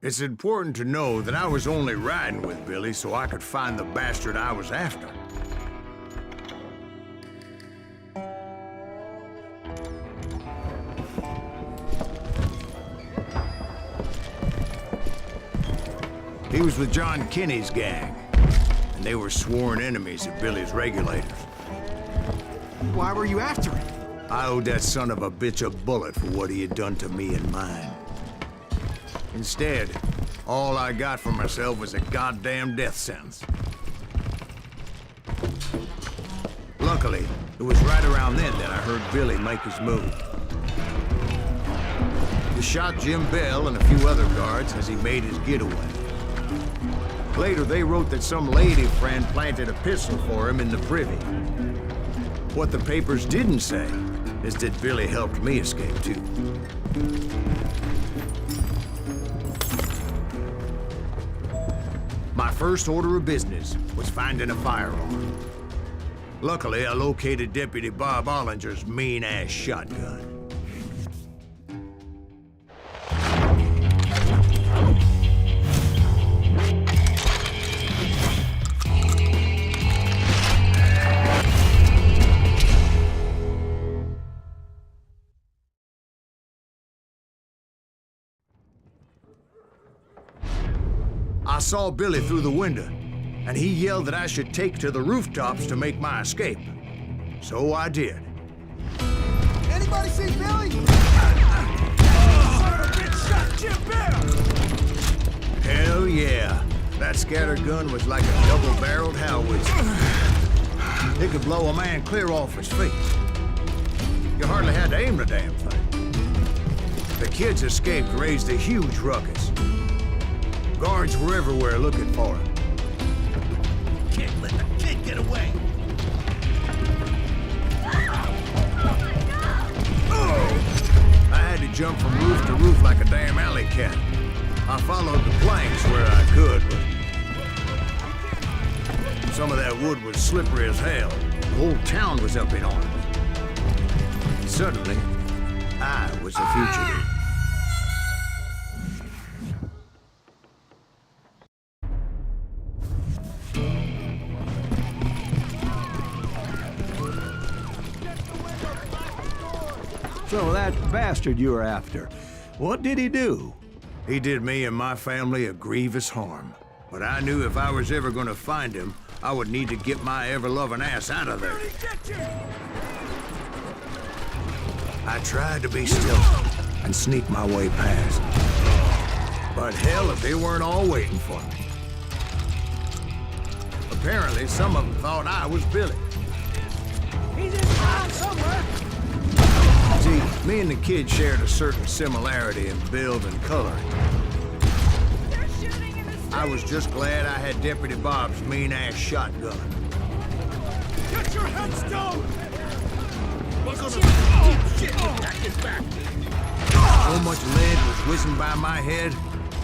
It's important to know that I was only riding with Billy so I could find the bastard I was after. He was with John Kinney's gang, and they were sworn enemies of Billy's regulators. Why were you after him? I owed that son of a bitch a bullet for what he had done to me and mine. Instead, all I got for myself was a goddamn death sentence. Luckily, it was right around then that I heard Billy make his move. He shot Jim Bell and a few other guards as he made his getaway. Later, they wrote that some lady friend planted a pistol for him in the privy. What the papers didn't say is that Billy helped me escape, too. My first order of business was finding a firearm. Luckily, I located Deputy Bob Ollinger's mean-ass shotgun. I saw Billy through the window, and he yelled that I should take to the rooftops to make my escape. So I did. Anybody see Billy? Son of a bitch shot Jim Bell! Hell yeah. That scattergun was like a double-barreled howitzer. It could blow a man clear off his feet. You hardly had to aim the damn thing. The kids escaped raised a huge ruckus. Guards were everywhere looking for him. Can't let the kid get away! I had to jump from roof to roof like a damn alley cat. I followed the planks where I could, but some of that wood was slippery as hell. The whole town was up in arms. Suddenly, I was a fugitive. So that bastard you were after, what did he do? He did me and my family a grievous harm. But I knew if I was ever gonna find him, I would need to get my ever-loving ass out of there. I tried to be stealthy and sneak my way past. But hell, if they weren't all waiting for me. Apparently, some of them thought I was Billy. He's in town somewhere! See, me and the kid shared a certain similarity in build and coloring. They're shooting in the street! I was just glad I had Deputy Bob's mean-ass shotgun. Get your heads down! Oh, shit! Back is back! So much lead was whizzing by my head,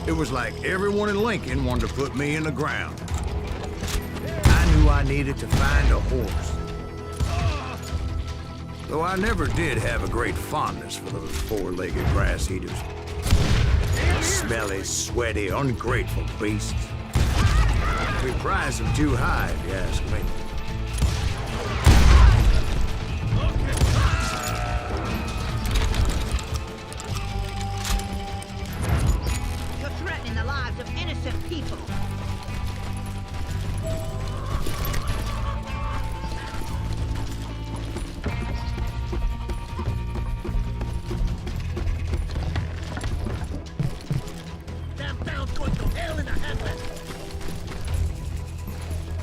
it was like everyone in Lincoln wanted to put me in the ground. I knew I needed to find a horse. Though I never did have a great fondness for those four-legged grass eaters. Smelly, sweaty, ungrateful beasts. We prize them too high, if you ask me. You're threatening the lives of innocent people.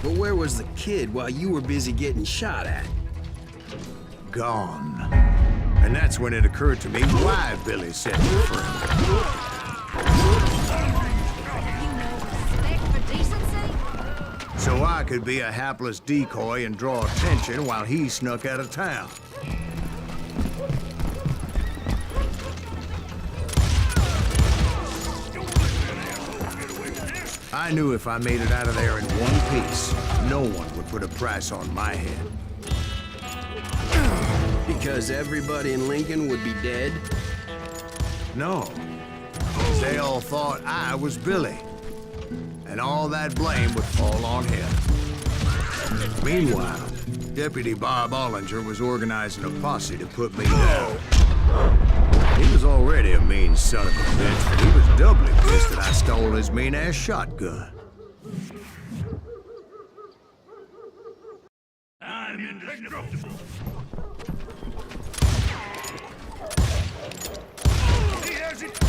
But where was the kid while you were busy getting shot at? Gone. And that's when it occurred to me why Billy set me free. So I could be a hapless decoy and draw attention while he snuck out of town. I knew if I made it out of there in one piece, no one would put a price on my head. Because everybody in Lincoln would be dead? No. They all thought I was Billy, and all that blame would fall on him. Meanwhile, Deputy Bob Ollinger was organizing a posse to put me down. He was already a mean son of a bitch, but he was doubly pissed that I stole his mean-ass shotgun. I'm indestructible. He has it.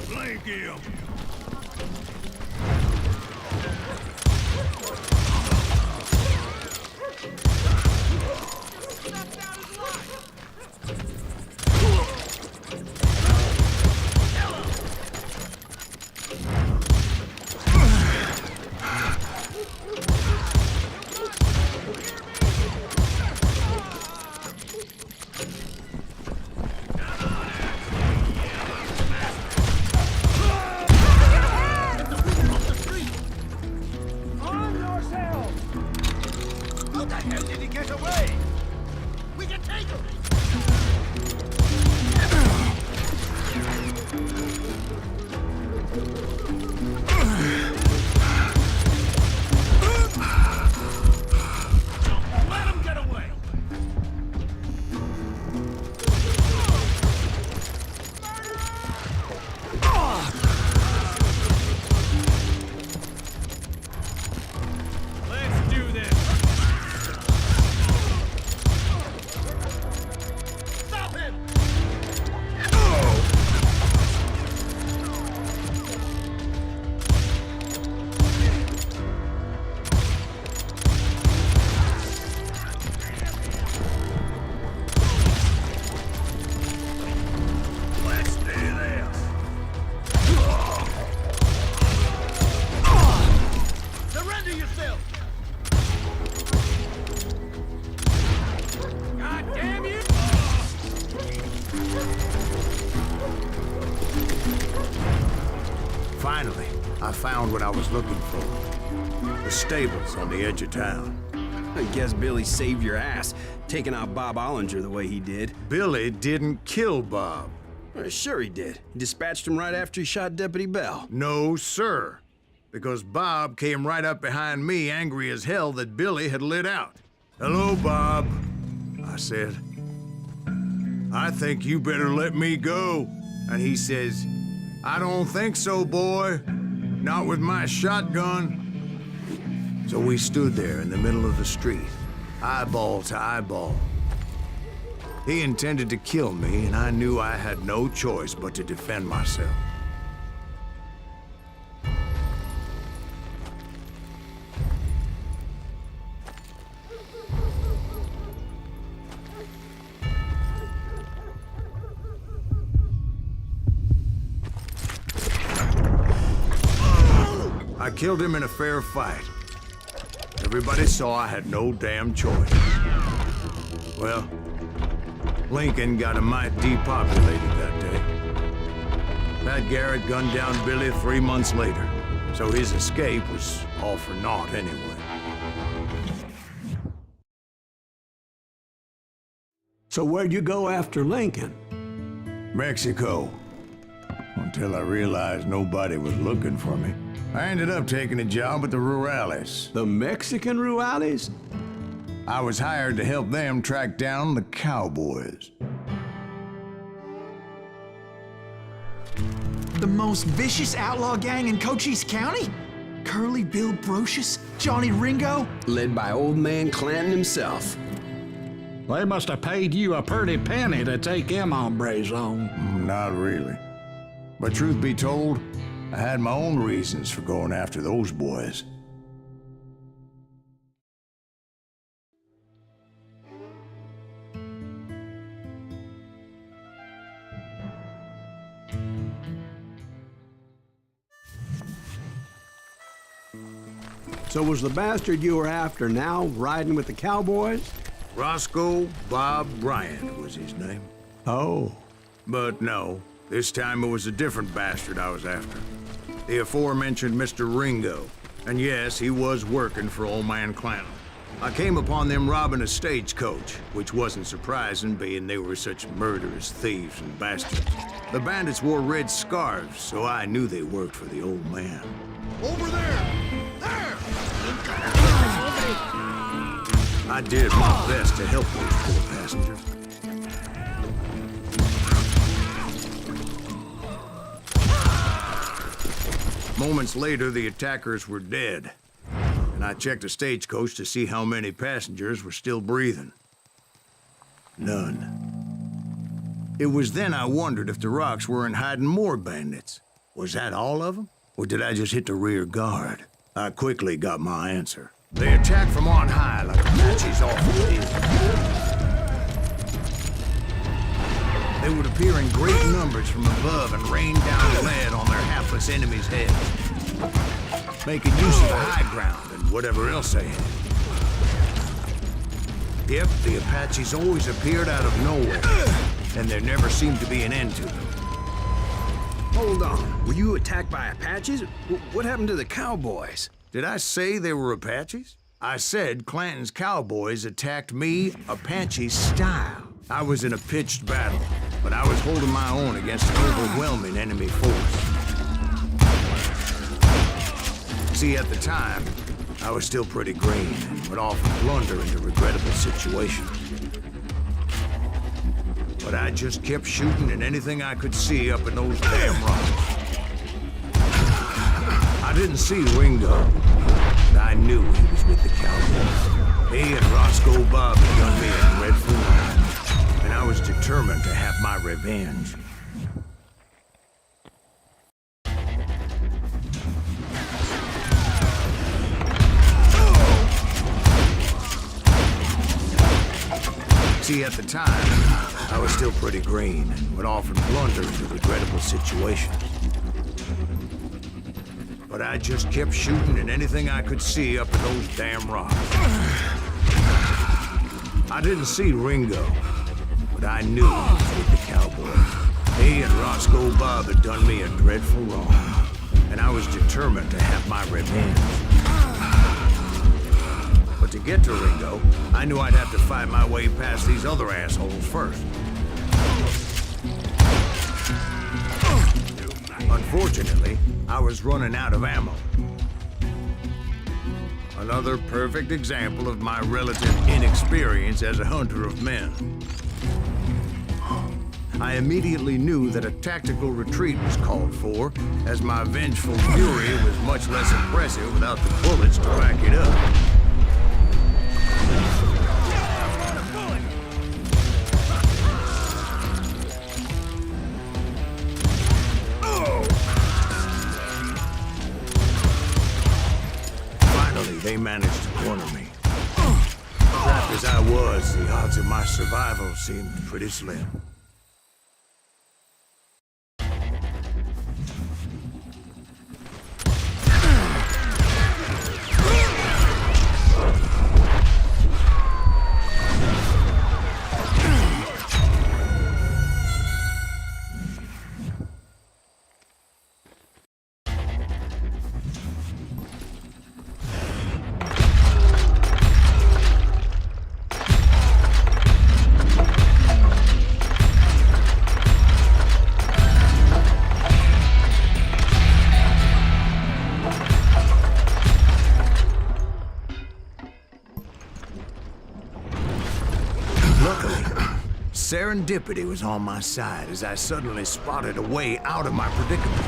Blink him. Finally, I found what I was looking for. The stables on the edge of town. I guess Billy saved your ass, taking out Bob Ollinger the way he did. Billy didn't kill Bob. Well, sure he did. He dispatched him right after he shot Deputy Bell. No, sir. Because Bob came right up behind me, angry as hell that Billy had lit out. "Hello, Bob," I said. "I think you better let me go." And he says, "I don't think so, boy. Not with my shotgun." So we stood there in the middle of the street, eyeball to eyeball. He intended to kill me, and I knew I had no choice but to defend myself. I killed him in a fair fight. Everybody saw I had no damn choice. Well, Lincoln got a mite depopulated that day. Pat Garrett gunned down Billy 3 months later, so his escape was all for naught anyway. So where'd you go after Lincoln? Mexico. Until I realized nobody was looking for me. I ended up taking a job at the Rurales. The Mexican Rurales? I was hired to help them track down the cowboys. The most vicious outlaw gang in Cochise County? Curly Bill Brocious? Johnny Ringo? Led by old man Clanton himself. They must have paid you a pretty penny to take them hombres on. Not really. But truth be told, I had my own reasons for going after those boys. So was the bastard you were after now riding with the cowboys? Roscoe Bob Bryant was his name. Oh. But no, this time it was a different bastard I was after. The aforementioned Mr. Ringo. And yes, he was working for old man Clanton. I came upon them robbing a stagecoach, which wasn't surprising, being they were such murderous thieves and bastards. The bandits wore red scarves, so I knew they worked for the old man. Over there! There! I did my best to help those poor passengers. Moments later, the attackers were dead, and I checked the stagecoach to see how many passengers were still breathing. None. It was then I wondered if the rocks weren't hiding more bandits. Was that all of them? Or did I just hit the rear guard? I quickly got my answer. They attacked from on high like Apaches off the hill. They would appear in great numbers from above and rain down lead on their hapless enemies' heads, making use of the high ground and whatever else they had. Yep, the Apaches always appeared out of nowhere, and there never seemed to be an end to them. Hold on. Were you attacked by Apaches? What happened to the cowboys? Did I say they were Apaches? I said Clanton's cowboys attacked me Apache style. I was in a pitched battle, but I was holding my own against an overwhelming enemy force. See, at the time, I was still pretty green and would often blunder into regrettable situations. But I just kept shooting at anything I could see up in those damn rocks. I didn't see Ringo, but I knew he was with the cowboys. He and Roscoe Bob had done me a dreadful wrong, and I was determined to have my revenge. See, at the time, I was still pretty green and would often blunder into regrettable situations. But I just kept shooting at anything I could see up in those damn rocks. I didn't see Ringo, but I knew he was with the cowboys. He and Roscoe Bob had done me a dreadful wrong, and I was determined to have my revenge. But to get to Ringo, I knew I'd have to fight my way past these other assholes first. Unfortunately, I was running out of ammo. Another perfect example of my relative inexperience as a hunter of men. I immediately knew that a tactical retreat was called for, as my vengeful fury was much less impressive without the bullets to back it up. They managed to corner me. Trapped as I was, the odds of my survival seemed pretty slim. Serendipity was on my side as I suddenly spotted a way out of my predicament.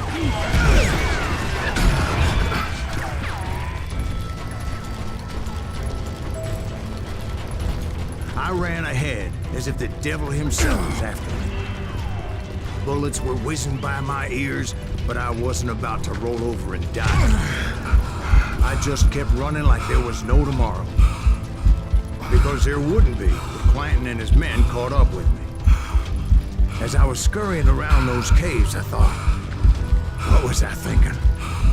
I ran ahead as if the devil himself was after me. Bullets were whizzing by my ears, but I wasn't about to roll over and die. I just kept running like there was no tomorrow. Because there wouldn't be if Clanton and his men caught up with me. As I was scurrying around those caves, I thought, what was I thinking?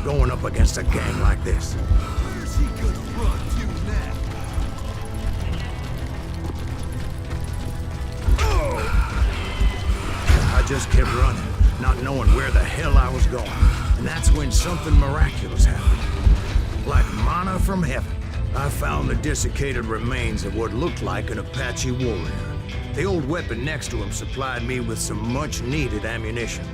Going up against a gang like this? Where's he gonna run to now? I just kept running, not knowing where the hell I was going. And that's when something miraculous happened. Like manna from heaven, I found the desiccated remains of what looked like an Apache warrior. The old weapon next to him supplied me with some much-needed ammunition.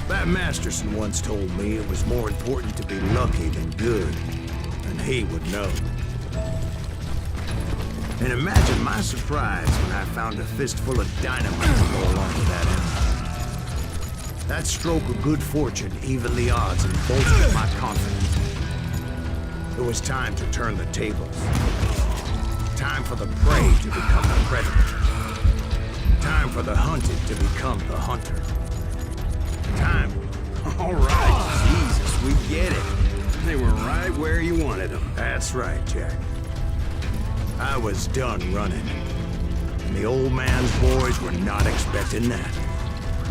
That Masterson once told me it was more important to be lucky than good, and he would know. And imagine my surprise when I found a fistful of dynamite to roll onto that end. That stroke of good fortune evened the odds and bolstered my confidence. It was time to turn the tables. Time for the prey to become the predator. Time for the hunted to become the hunter. Time. All right, Jesus, we get it. They were right where you wanted them. That's right, Jack. I was done running. And the old man's boys were not expecting that.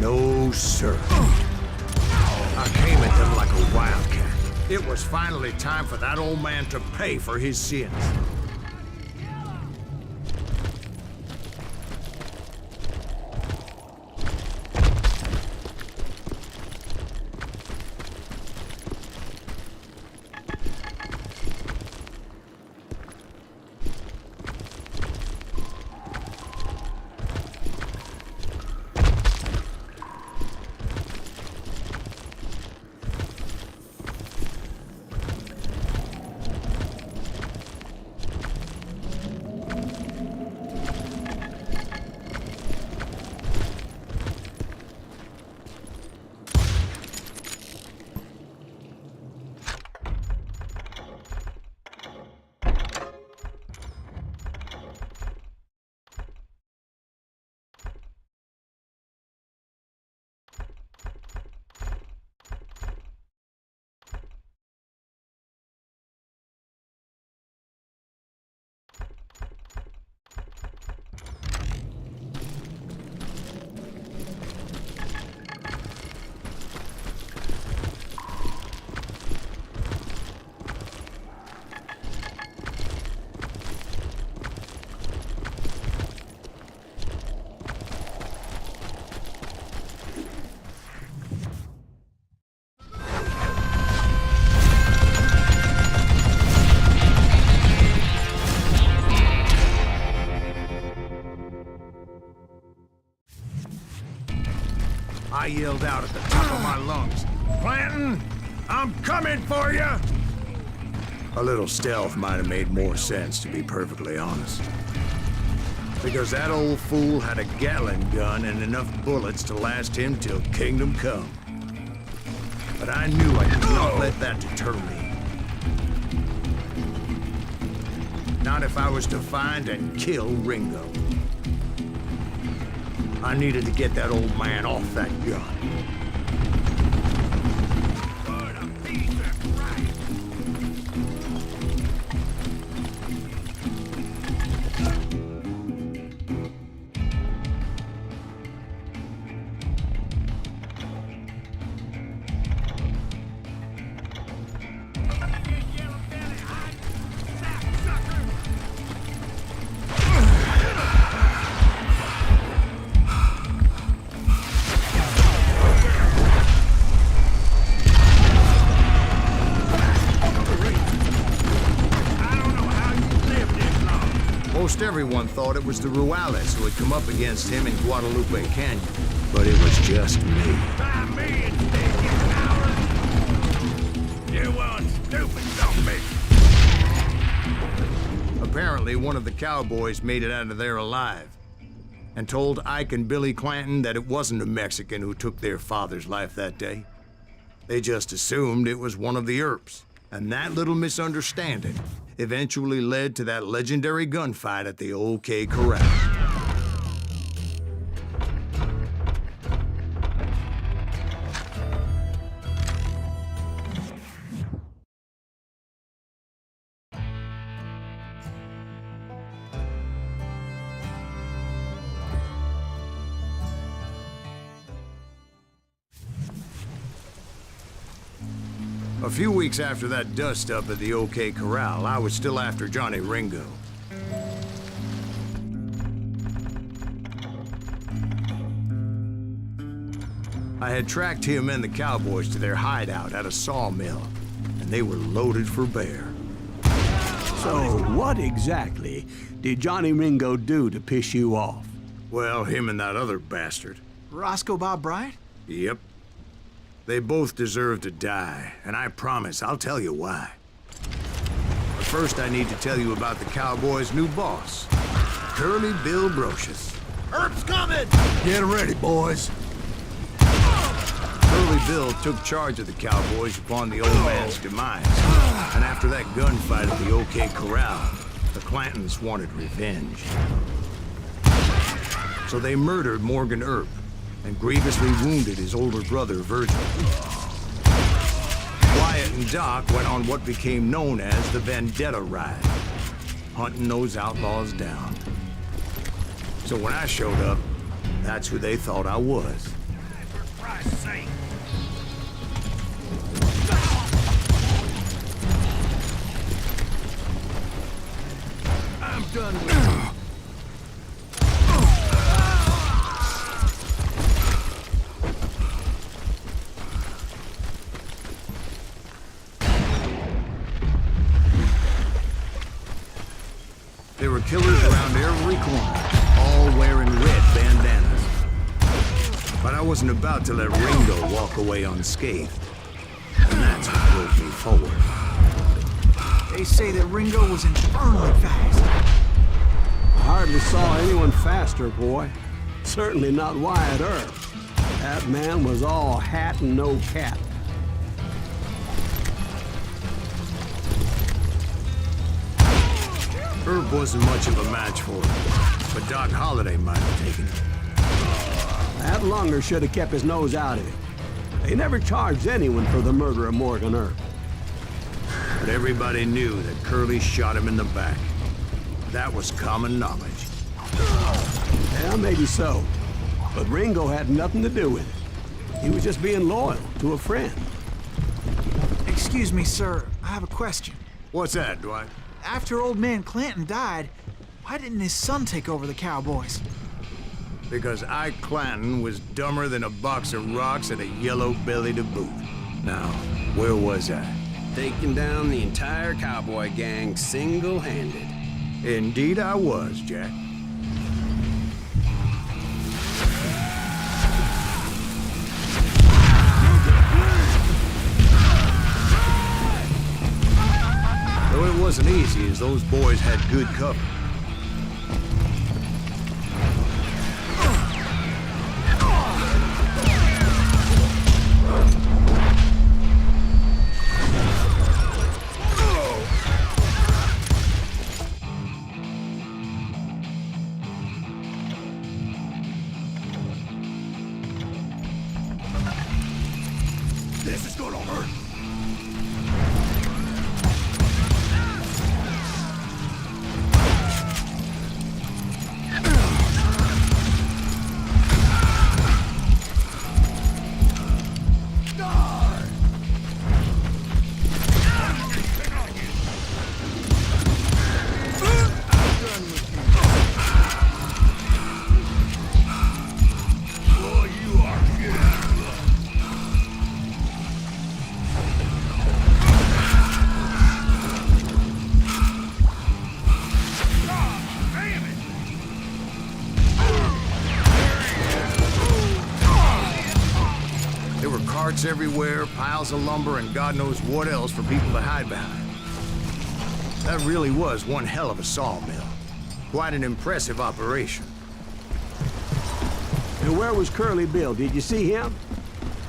No, sir. I came at them like a wildcat. It was finally time for that old man to pay for his sins. I yelled out at the top of my lungs, "Clanton, I'm coming for you!" A little stealth might have made more sense, to be perfectly honest. Because that old fool had a Gatling gun and enough bullets to last him till kingdom come. But I knew I could not let that deter me. Not if I was to find and kill Ringo. I needed to get that old man off that gun. What a piece of crap! Most everyone thought it was the Ruales who had come up against him in Guadalupe Canyon, but it was just me. By me instead, you coward! You one stupid zombie! Apparently, one of the cowboys made it out of there alive and told Ike and Billy Clanton that it wasn't a Mexican who took their father's life that day. They just assumed it was one of the Earps, and that little misunderstanding eventually led to that legendary gunfight at the OK Corral. A few weeks after that dust-up at the OK Corral, I was still after Johnny Ringo. I had tracked him and the cowboys to their hideout at a sawmill, and they were loaded for bear. So, what exactly did Johnny Ringo do to piss you off? Well, him and that other bastard. Roscoe Bob Bryant? Yep. They both deserve to die, and I promise I'll tell you why. But first I need to tell you about the Cowboys' new boss, Curly Bill Brocious. Herb's coming! Get ready, boys. Curly Bill took charge of the Cowboys upon the old man's demise. And after that gunfight at the OK Corral, the Clantons wanted revenge. So they murdered Morgan Earp and grievously wounded his older brother, Virgil. Wyatt and Doc went on what became known as the Vendetta Ride, hunting those outlaws down. So when I showed up, that's who they thought I was. For Christ's sake! I'm done with you. There were killers around every corner, all wearing red bandanas. But I wasn't about to let Ringo walk away unscathed. And that's what drove me forward. They say that Ringo was infernally fast. I hardly saw anyone faster, boy. Certainly not Wyatt Earp. That man was all hat and no cap. Herb wasn't much of a match for him, but Doc Holliday might have taken it. That lunger should have kept his nose out of it. They never charged anyone for the murder of Morgan Earp. But everybody knew that Curly shot him in the back. That was common knowledge. Yeah, maybe so. But Ringo had nothing to do with it. He was just being loyal to a friend. Excuse me, sir. I have a question. What's that, Dwight? After old man Clanton died, why didn't his son take over the Cowboys? Because Ike Clanton was dumber than a box of rocks and a yellow belly to boot. Now, where was I? Taking down the entire cowboy gang single-handed. Indeed I was, Jack. Though it wasn't easy, as those boys had good cover. This is gonna hurt. Carts everywhere, piles of lumber, and God knows what else for people to hide behind. That really was one hell of a sawmill. Quite an impressive operation. And where was Curly Bill? Did you see him?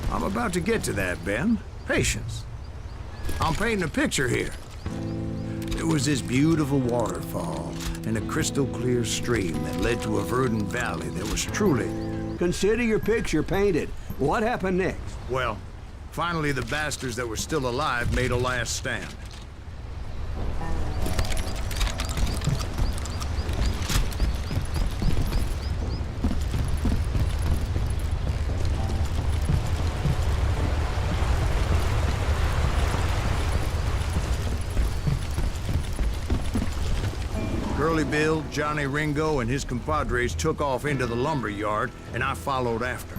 I'm about to get to that, Ben. Patience. I'm painting a picture here. There was this beautiful waterfall and a crystal clear stream that led to a verdant valley that was truly... Consider your picture painted. What happened next? Well, finally the bastards that were still alive made a last stand. Curly Bill, Johnny Ringo, and his compadres took off into the lumber yard, and I followed after.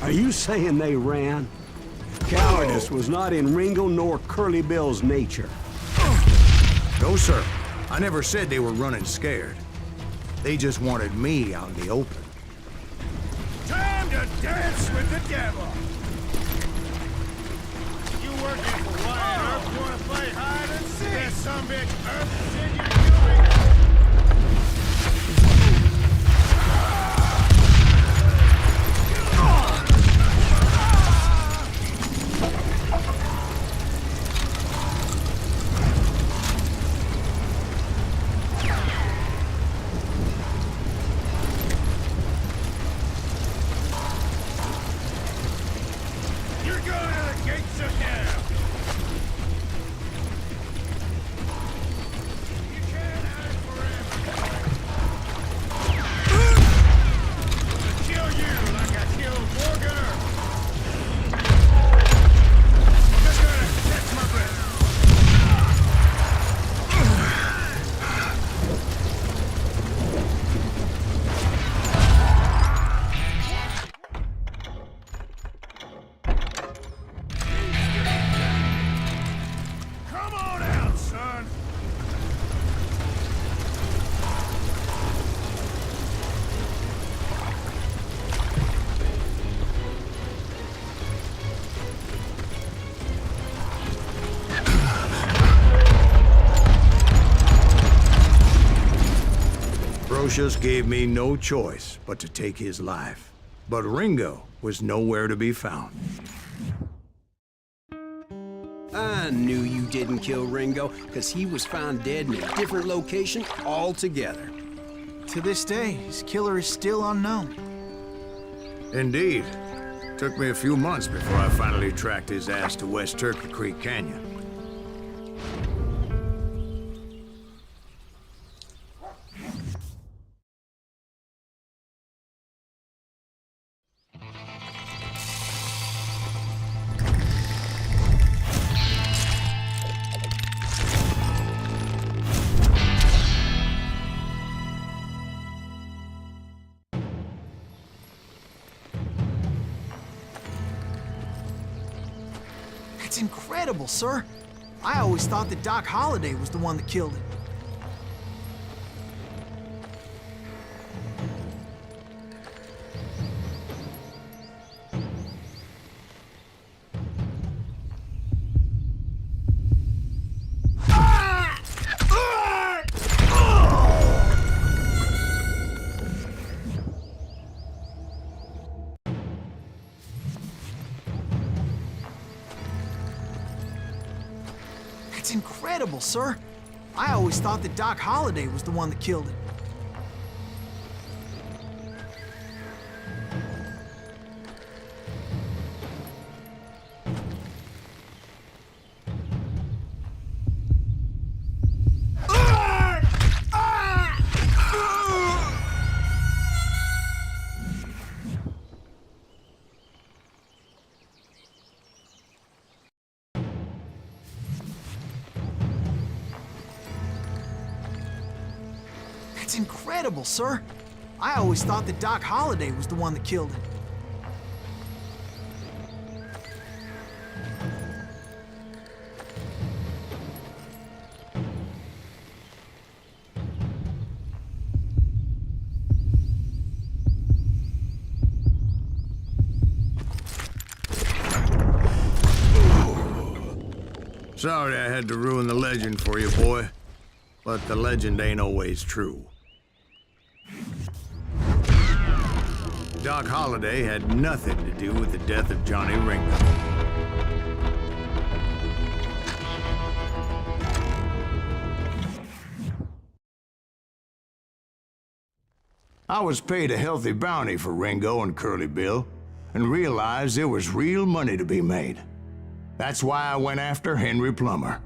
Are you saying they ran? Cowardice was not in Ringo nor Curly Bill's nature. No, sir. I never said they were running scared. They just wanted me out in the open. Time to dance with the devil! You working for Wyatt Earp? You wanna play hide and seek? That sumbitch Earp said you're doing. Brocious gave me no choice but to take his life. But Ringo was nowhere to be found. I knew you didn't kill Ringo, because he was found dead in a different location altogether. To this day, his killer is still unknown. Indeed. Took me a few months before I finally tracked his ass to West Turkey Creek Canyon. That's incredible, sir. I always thought that Doc Holliday was the one that killed him. That's incredible, sir. I always thought that Doc Holliday was the one that killed him. That's incredible, sir. I always thought that Doc Holliday was the one that killed him. Sorry I had to ruin the legend for you, boy. But the legend ain't always true. Doc Holliday had nothing to do with the death of Johnny Ringo. I was paid a healthy bounty for Ringo and Curly Bill, and realized there was real money to be made. That's why I went after Henry Plummer.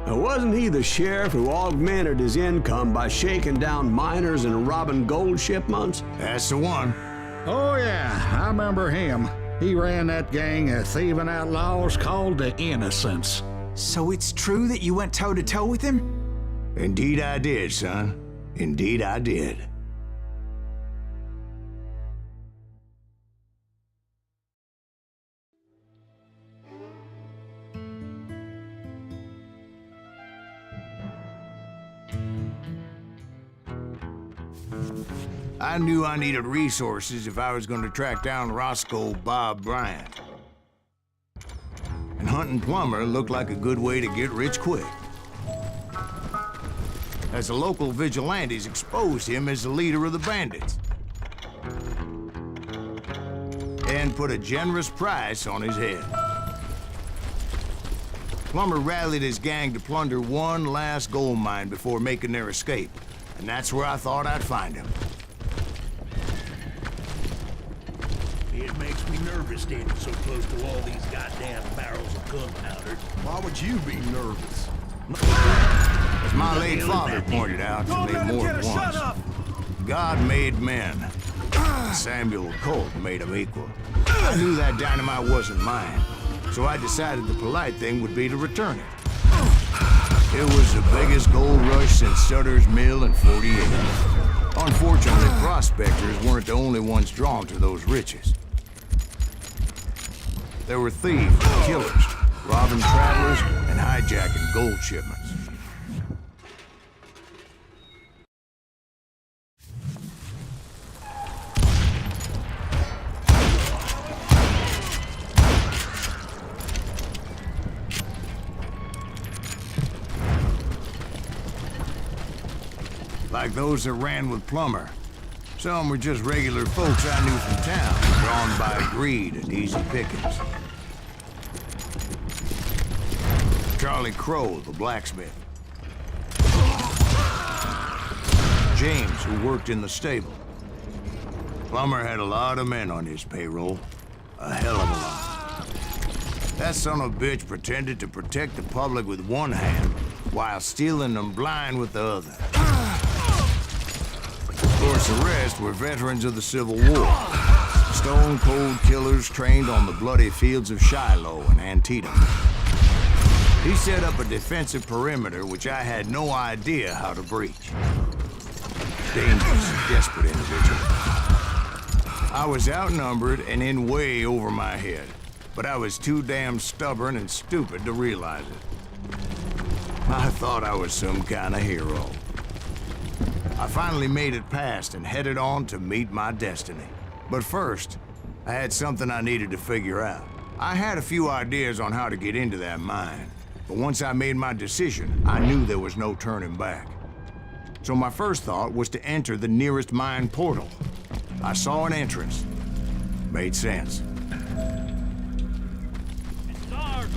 Wasn't he the sheriff who augmented his income by shaking down miners and robbing gold shipments? That's the one. Oh, yeah, I remember him. He ran that gang of thieving outlaws called the Innocents. So it's true that you went toe-to-toe with him? Indeed I did, son. Indeed, I did. I knew I needed resources if I was going to track down Roscoe Bob Bryant. And hunting Plumber looked like a good way to get rich quick. As the local vigilantes exposed him as the leader of the bandits. And put a generous price on his head. Plumber rallied his gang to plunder one last gold mine before making their escape. And that's where I thought I'd find him. It makes me nervous standing so close to all these goddamn barrels of gunpowder. Why would you be nervous? As my late father pointed out to me more than once, God made men. Samuel Colt made them equal. I knew that dynamite wasn't mine, so I decided the polite thing would be to return it. It was the biggest gold rush since Sutter's Mill in 48. Unfortunately, prospectors weren't the only ones drawn to those riches. There were thieves and killers, robbing travelers and hijacking gold shipments. Like those that ran with Plumber. Some were just regular folks I knew from town, drawn by greed and easy pickings. Charlie Crow, the blacksmith. James, who worked in the stable. Plumber had a lot of men on his payroll. A hell of a lot. That son of a bitch pretended to protect the public with one hand while stealing them blind with the other. Of course, the rest were veterans of the Civil War. Stone-cold killers trained on the bloody fields of Shiloh and Antietam. He set up a defensive perimeter which I had no idea how to breach. Dangerous, desperate individual. I was outnumbered and in way over my head, but I was too damn stubborn and stupid to realize it. I thought I was some kind of hero. I finally made it past and headed on to meet my destiny. But first, I had something I needed to figure out. I had a few ideas on how to get into that mine, but once I made my decision, I knew there was no turning back. So my first thought was to enter the nearest mine portal. I saw an entrance. Made sense.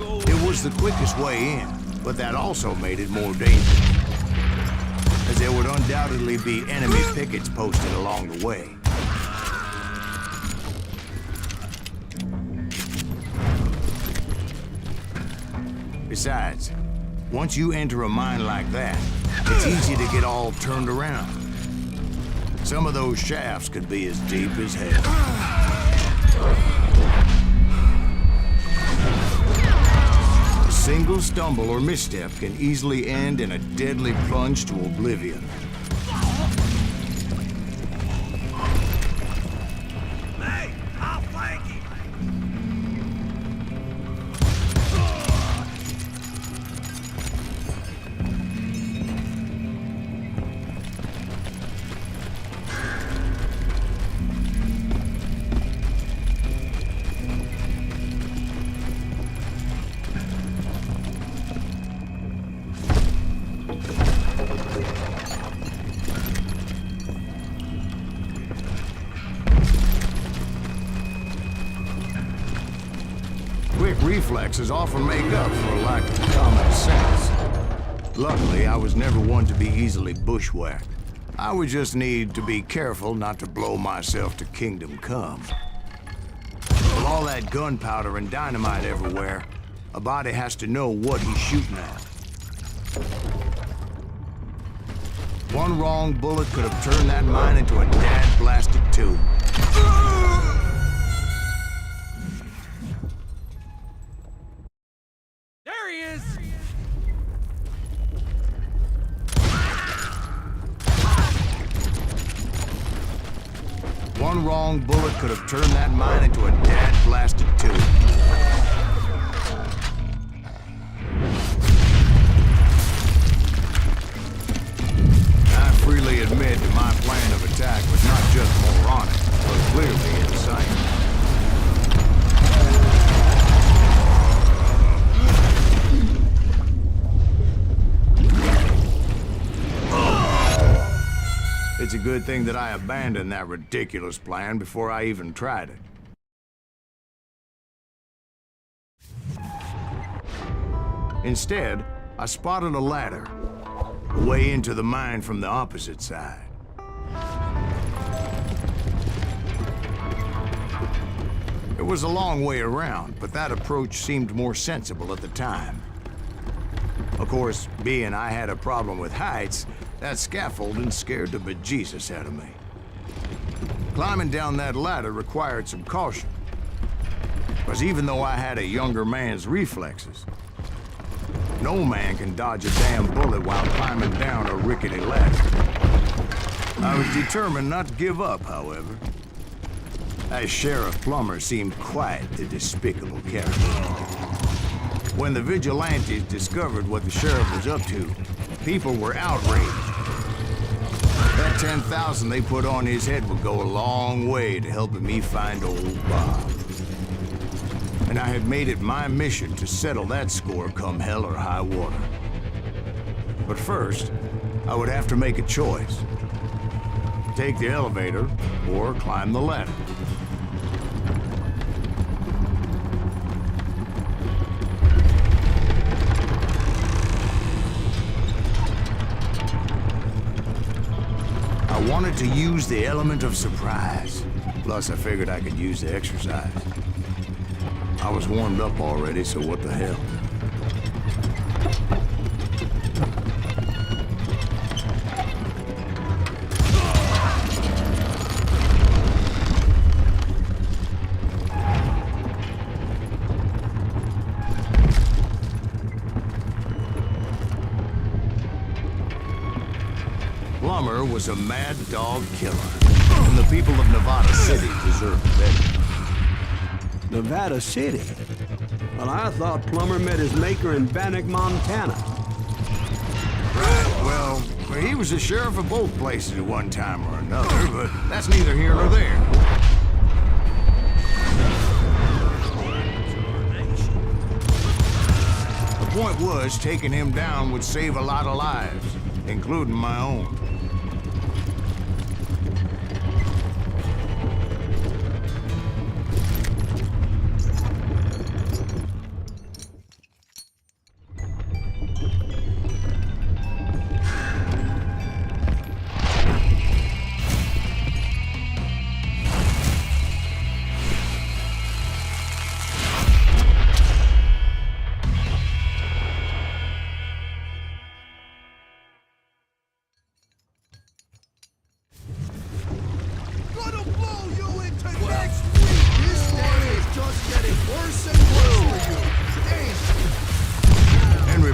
It was the quickest way in, but that also made it more dangerous, as there would undoubtedly be enemy pickets posted along the way. Besides, once you enter a mine like that, it's easy to get all turned around. Some of those shafts could be as deep as hell. A single stumble or misstep can easily end in a deadly plunge to oblivion. Hey, I'll flank him. Quick reflexes often make up for a lack of common sense. Luckily, I was never one to be easily bushwhacked. I would just need to be careful not to blow myself to kingdom come. With all that gunpowder and dynamite everywhere, a body has to know what he's shooting at. One wrong bullet could have turned that mine into a dad-blasted tomb. There he is! One wrong bullet could have turned that mine into a dad-blasted tube. I freely admit that my plan of attack was not just moronic, but clearly insane. It's a good thing that I abandoned that ridiculous plan before I even tried it. Instead, I spotted a ladder, a way into the mine from the opposite side. It was a long way around, but that approach seemed more sensible at the time. Of course, being I had a problem with heights, that scaffolding scared the bejesus out of me. Climbing down that ladder required some caution, because even though I had a younger man's reflexes, no man can dodge a damn bullet while climbing down a rickety ladder. I was determined not to give up, however. That Sheriff Plummer seemed quite the despicable character. When the vigilantes discovered what the sheriff was up to, people were outraged. That 10,000 they put on his head would go a long way to helping me find old Bob. And I had made it my mission to settle that score come hell or high water. But first, I would have to make a choice. Take the elevator or climb the ladder. I wanted to use the element of surprise. Plus, I figured I could use the exercise. I was warmed up already, so what the hell? Plummer was a mad dog killer, and the people of Nevada City deserved better. Nevada City? Well, I thought Plummer met his maker in Bannock, Montana. Right, well, he was the sheriff of both places at one time or another, but that's neither here nor there. The point was, taking him down would save a lot of lives, including my own.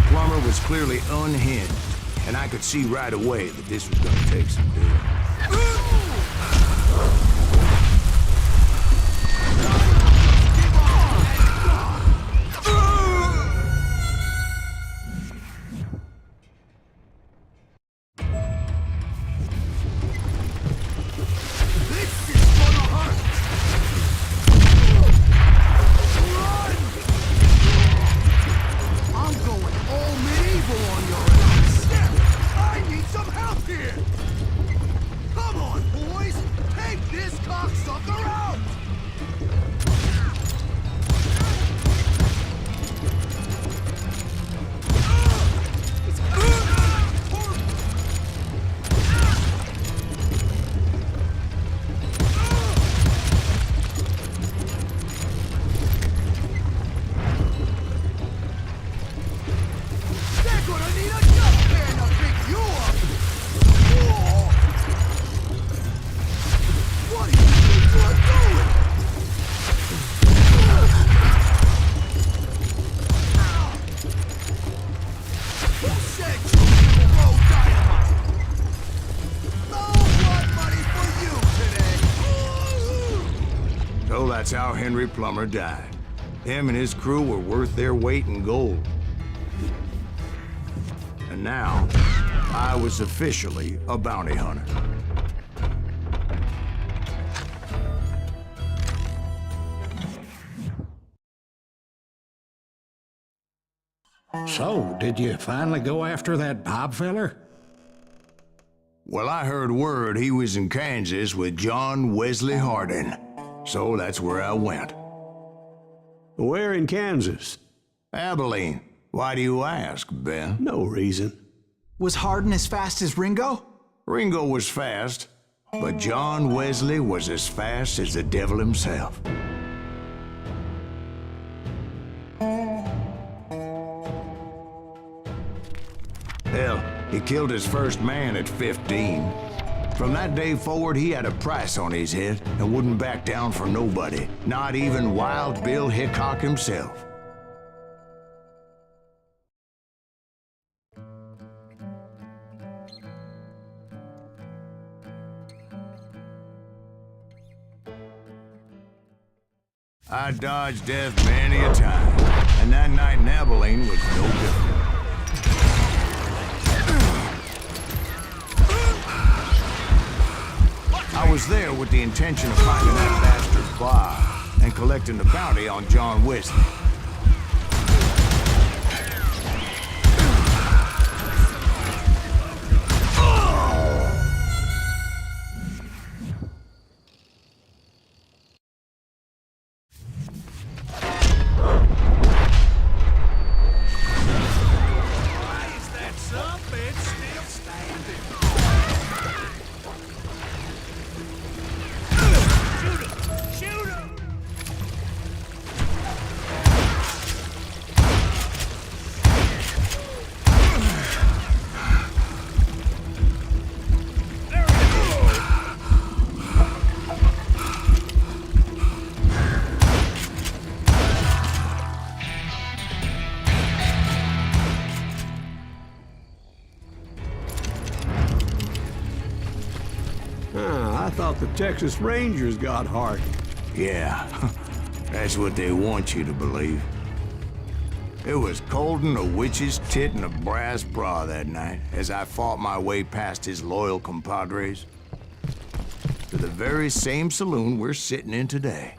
Plummer was clearly unhinged, and I could see right away that this was gonna take some doing. Come on, boys! Take this that's how Henry Plummer died. Him and his crew were worth their weight in gold. And now, I was officially a bounty hunter. So, did you finally go after that Bob feller? Well, I heard word he was in Kansas with John Wesley Hardin. So that's where I went. Where in Kansas? Abilene. Why do you ask, Ben? No reason. Was Hardin as fast as Ringo? Ringo was fast, but John Wesley was as fast as the devil himself. Hell, he killed his first man at 15. From that day forward, he had a price on his head and wouldn't back down for nobody, not even Wild Bill Hickok himself. I dodged death many a time, and that night in Abilene was no different. I was there with the intention of finding that bastard Bob and collecting the bounty on John Wesley. I thought the Texas Rangers got Hardin. Yeah, that's what they want you to believe. It was cold and a witch's tit and a brass bra that night as I fought my way past his loyal compadres to the very same saloon we're sitting in today.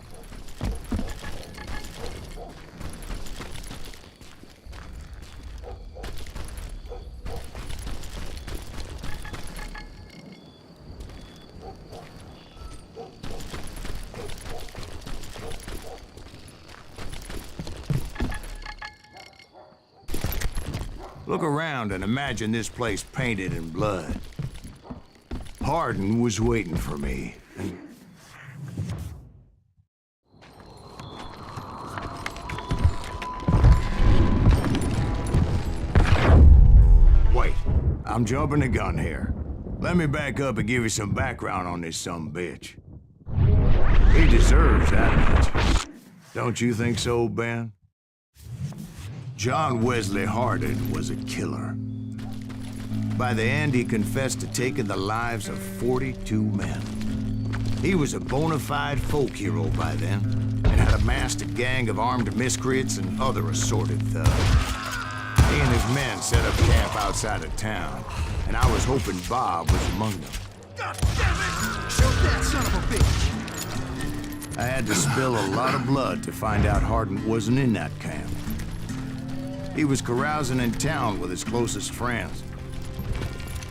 Look around and imagine this place painted in blood. Hardin was waiting for me, and... Wait, I'm jumping the gun here. Let me back up and give you some background on this sumbitch. He deserves that much. Don't you think so, Ben? John Wesley Hardin was a killer. By the end, he confessed to taking the lives of 42 men. He was a bona fide folk hero by then, and had amassed a gang of armed miscreants and other assorted thugs. He and his men set up camp outside of town, and I was hoping Bob was among them. God damn it! Shoot that son of a bitch! I had to spill a lot of blood to find out Hardin wasn't in that camp. He was carousing in town with his closest friends.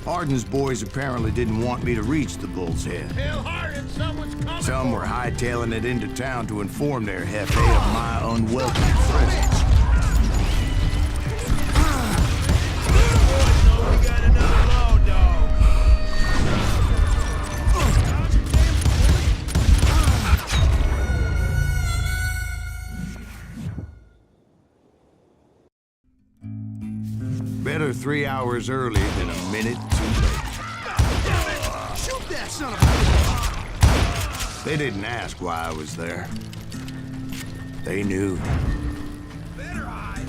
Hardin's boys apparently didn't want me to reach the Bull's Head. Tell Hardin someone's coming. Some were hightailing it into town to inform their jefe of my unwelcome presence. We got another law dog. Better 3 hours early than a minute too late. Damn it! Shoot that son of a bitch! They didn't ask why I was there. They knew. Better hide.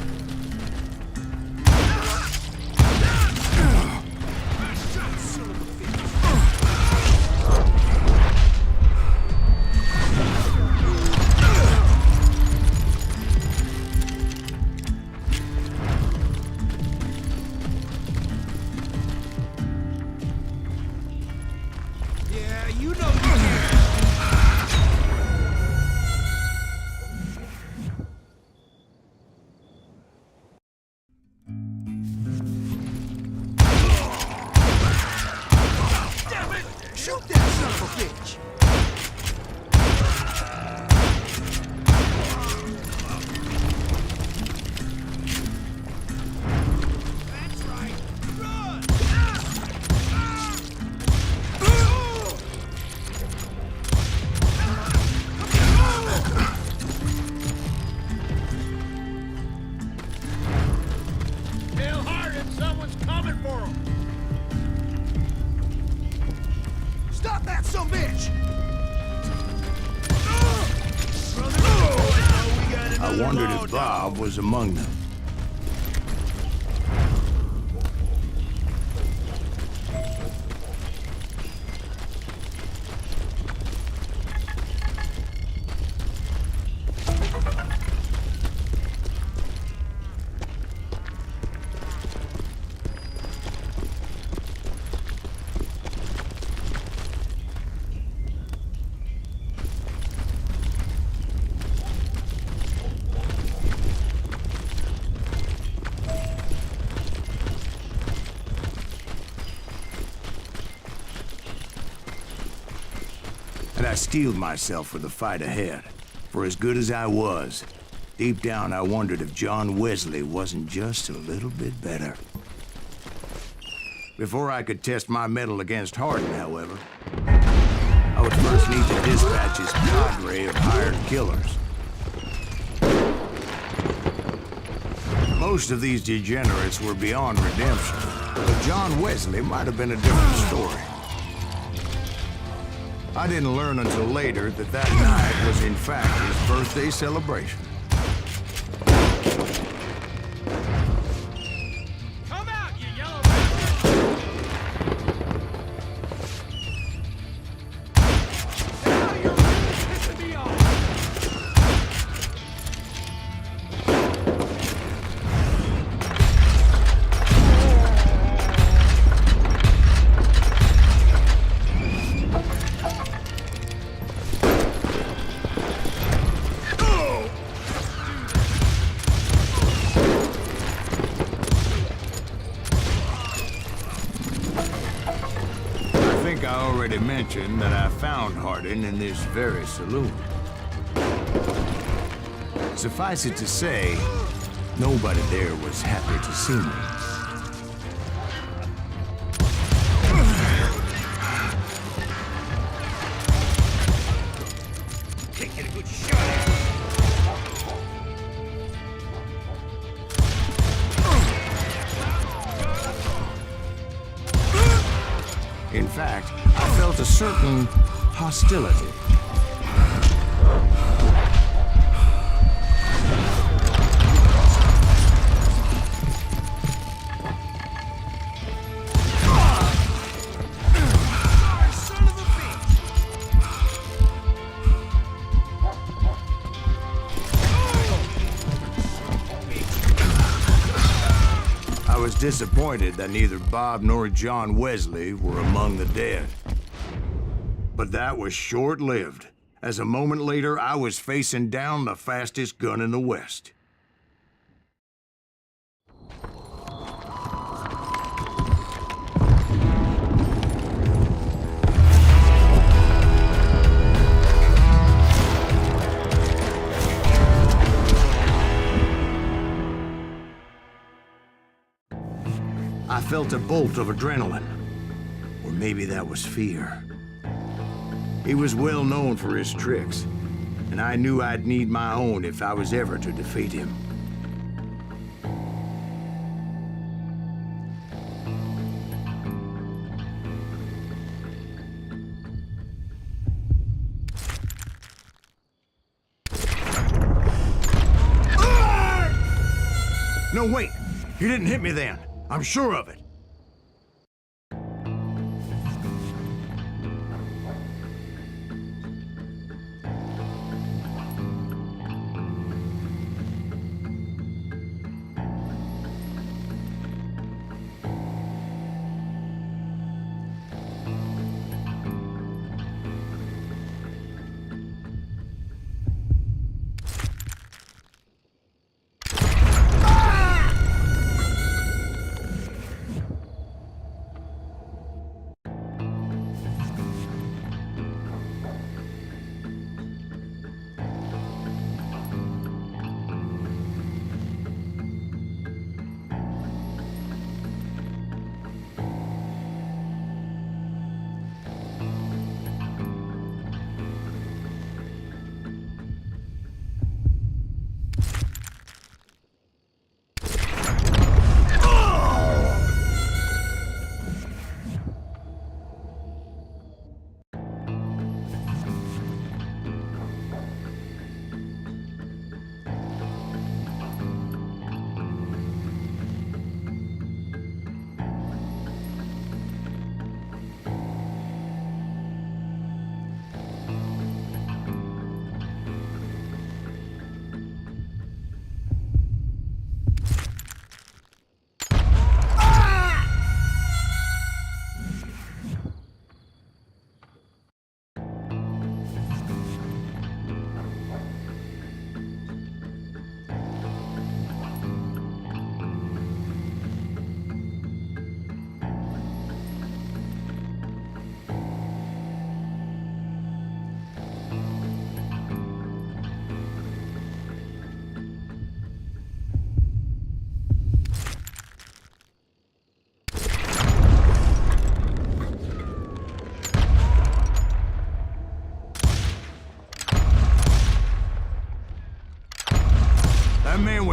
Shoot that son of a bitch! That's right. Run! Tell Hardin someone's coming for him. Stop that son of a bitch! I wondered if Bob was among them. And I steeled myself for the fight ahead. For as good as I was, deep down I wondered if John Wesley wasn't just a little bit better. Before I could test my mettle against Hardin, however, I would first need to dispatch his cadre of hired killers. Most of these degenerates were beyond redemption, but John Wesley might have been a different story. I didn't learn until later that that night was in fact his birthday celebration. Come out, you yellow bastard! Now you're really pissing me off! I think I already mentioned that I found Hardin in this very saloon. Suffice it to say, nobody there was happy to see me. Can't get a good shot at it. In fact, I felt a certain hostility. I was disappointed that neither Bob nor John Wesley were among the dead. But that was short-lived, as a moment later I was facing down the fastest gun in the West. I felt a bolt of adrenaline, or maybe that was fear. He was well known for his tricks, and I knew I'd need my own if I was ever to defeat him. No, wait! You didn't hit me then. I'm sure of it.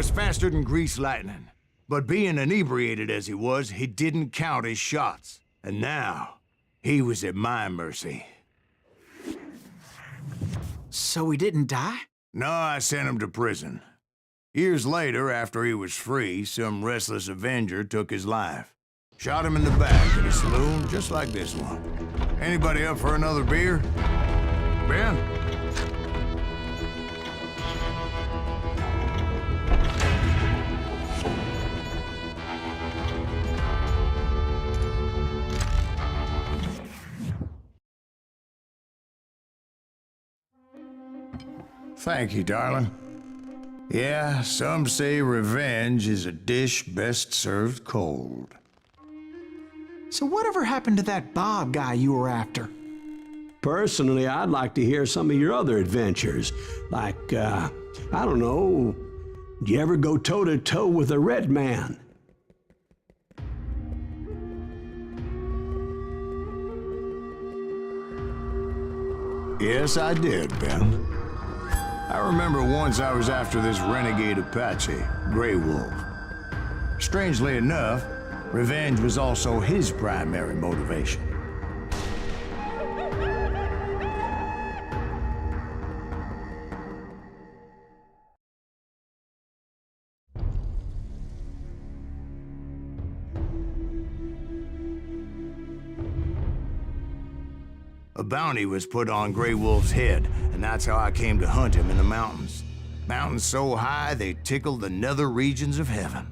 was faster than greased lightning. But being inebriated as he was, he didn't count his shots. And now, he was at my mercy. So he didn't die? No, I sent him to prison. Years later, after he was free, some restless avenger took his life. Shot him in the back at a saloon just like this one. Anybody up for another beer? Ben? Thank you, darling. Yeah, some say revenge is a dish best served cold. So whatever happened to that Bob guy you were after? Personally, I'd like to hear some of your other adventures. Like, I don't know, did you ever go toe-to-toe with a red man? Yes, I did, Ben. I remember once I was after this renegade Apache, Grey Wolf. Strangely enough, revenge was also his primary motivation. A bounty was put on Grey Wolf's head, and that's how I came to hunt him in the mountains. Mountains so high they tickled the nether regions of heaven.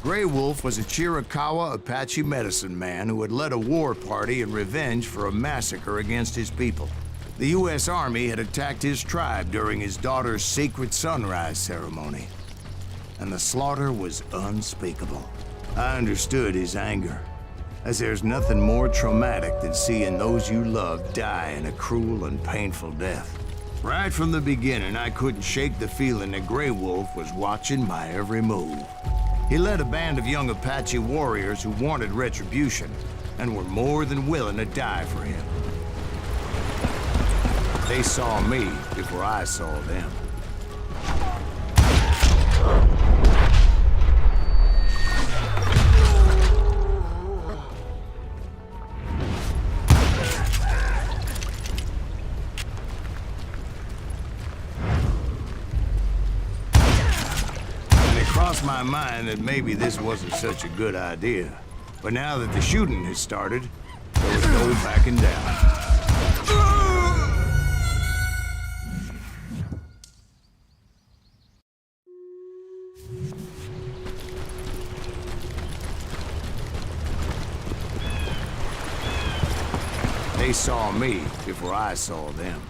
Gray Wolf was a Chiricahua Apache medicine man who had led a war party in revenge for a massacre against his people. The U.S. Army had attacked his tribe during his daughter's sacred sunrise ceremony, and the slaughter was unspeakable. I understood his anger, as there's nothing more traumatic than seeing those you love die in a cruel and painful death. Right from the beginning, I couldn't shake the feeling that Gray Wolf was watching my every move. He led a band of young Apache warriors who wanted retribution and were more than willing to die for him. They saw me before I saw them. Crossed my mind that maybe this wasn't such a good idea. But now that the shooting has started, there was no backing down. They saw me before I saw them.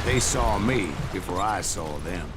They saw me before I saw them.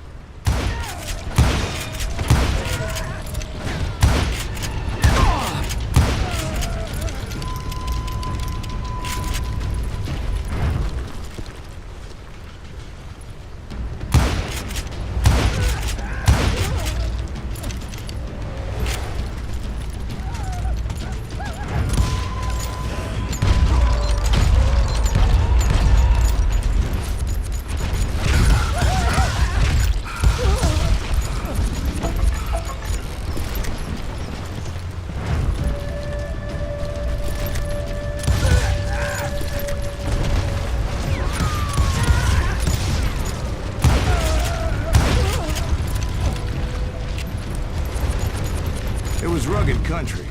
It was rugged country,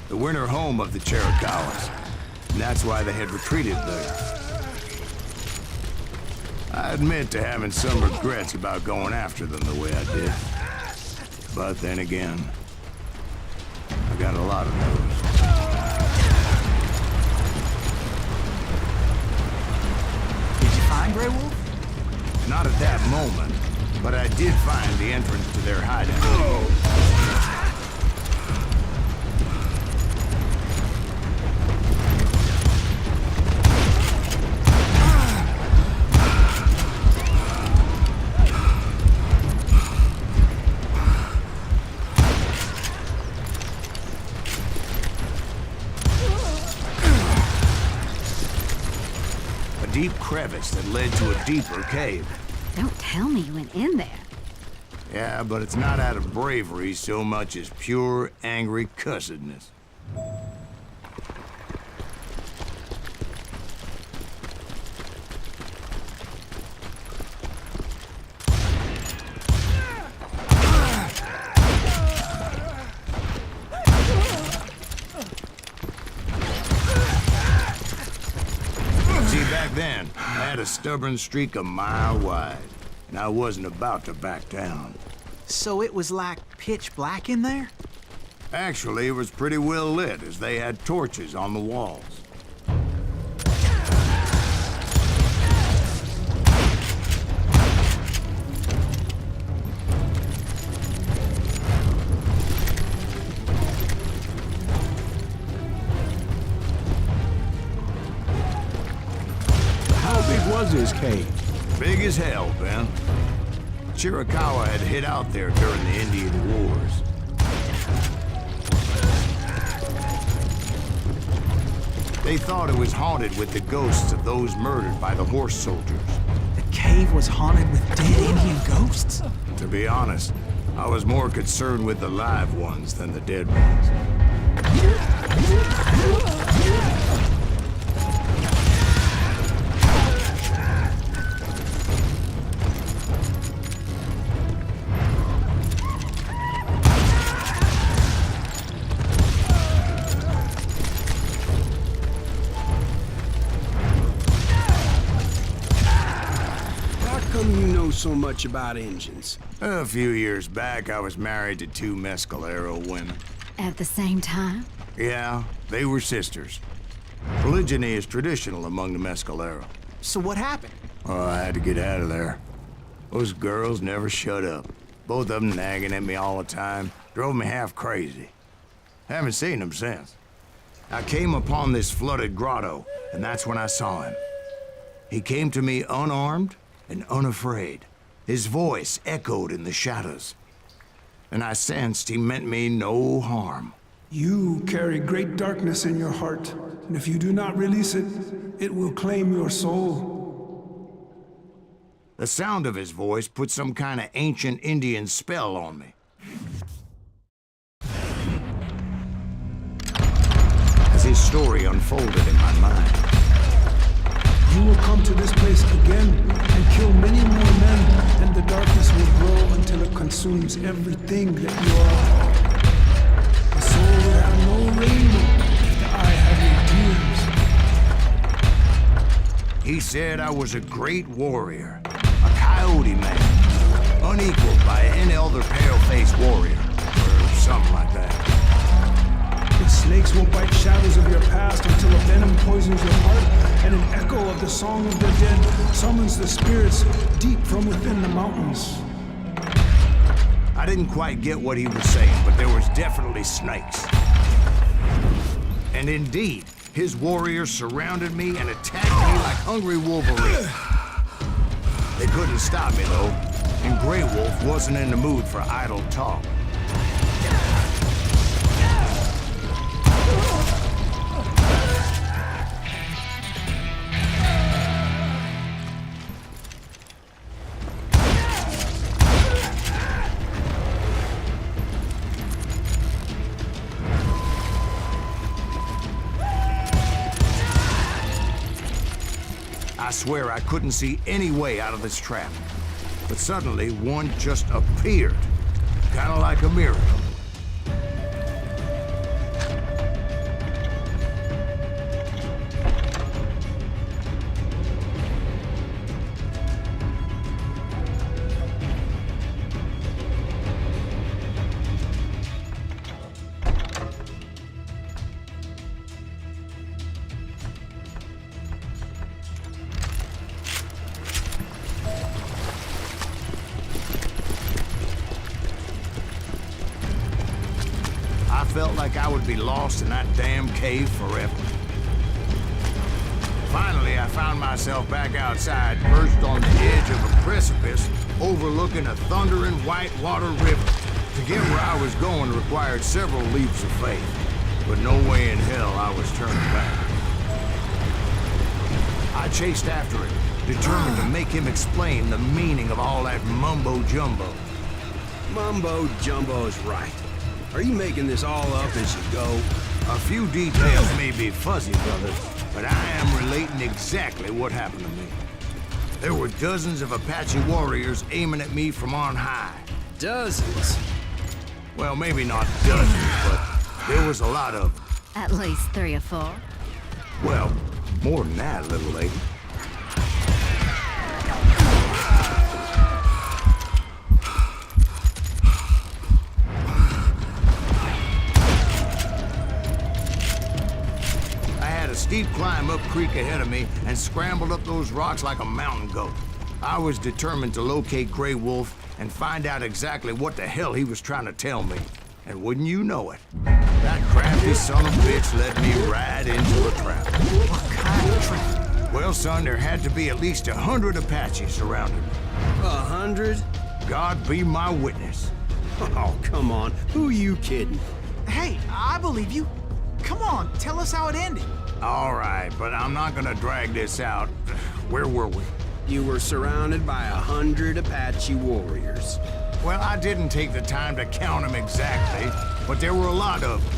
the winter home of the Chiricahuas, and that's why they had retreated there. I admit to having some regrets about going after them the way I did. But then again, I got a lot of those. Did you find Grey Wolf? Not at that moment, but I did find the entrance to their hideout. Deep crevice that led to a deeper cave. Don't tell me you went in there. Yeah, but it's not out of bravery so much as pure, angry cussedness. Back then, I had a stubborn streak a mile wide, and I wasn't about to back down. So it was like pitch black in there? Actually, it was pretty well lit, as they had torches on the walls. Was his cave? Big as hell, Ben. Chiricahua had hid out there during the Indian Wars. They thought it was haunted with the ghosts of those murdered by the horse soldiers. The cave was haunted with dead Indian ghosts? To be honest, I was more concerned with the live ones than the dead ones. so much about engines? A few years back, I was married to two Mescalero women. At the same time? Yeah, they were sisters. Polygyny is traditional among the Mescalero. So what happened? Oh, I had to get out of there. Those girls never shut up. Both of them nagging at me all the time. Drove me half crazy. Haven't seen them since. I came upon this flooded grotto, and that's when I saw him. He came to me unarmed and unafraid. His voice echoed in the shadows. And I sensed he meant me no harm. You carry great darkness in your heart, and if you do not release it, it will claim your soul. The sound of his voice put some kind of ancient Indian spell on me. As his story unfolded in my mind, You will come to this place again and kill many more men, and the darkness will grow until it consumes everything that you are. The soul will have no rainbow if the eye have no tears. he said I was a great warrior, a coyote man, unequaled by any other pale-faced warrior, or something like that. The snakes will bite shadows of your past until a venom poisons your heart, and an echo of the song of the dead summons the spirits deep from within the mountains. I didn't quite get what he was saying, but there was definitely snakes. And indeed, his warriors surrounded me and attacked me like hungry wolverines. They couldn't stop me, though, and Grey Wolf wasn't in the mood for idle talk. I swear I couldn't see any way out of this trap. But suddenly, one just appeared. Kind of like a miracle. I felt like I would be lost in that damn cave forever. Finally, I found myself back outside, perched on the edge of a precipice overlooking a thundering whitewater river. To get where I was going required several leaps of faith, but no way in hell I was turning back. I chased after him, determined to make him explain the meaning of all that mumbo-jumbo. Mumbo-jumbo's right. Are you making this all up as you go? A few details may be fuzzy, brothers, but I am relating exactly what happened to me. There were dozens of Apache warriors aiming at me from on high. Dozens? Well, maybe not dozens, but there was a lot of them. At least 3 or 4. Well, more than that, little lady. Steep climb up creek ahead of me and scrambled up those rocks like a mountain goat. I was determined to locate Grey Wolf and find out exactly what the hell he was trying to tell me. And wouldn't you know it, that crafty son of a bitch led me right into a trap. What kind of trap? Well, son, there had to be at least 100 Apaches surrounding me. 100? God be my witness. Oh, come on. Who are you kidding? Hey, I believe you. Come on, tell us how it ended. All right, but I'm not gonna drag this out. Where were we? You were surrounded by 100 Apache warriors. Well, I didn't take the time to count them exactly, but there were a lot of them.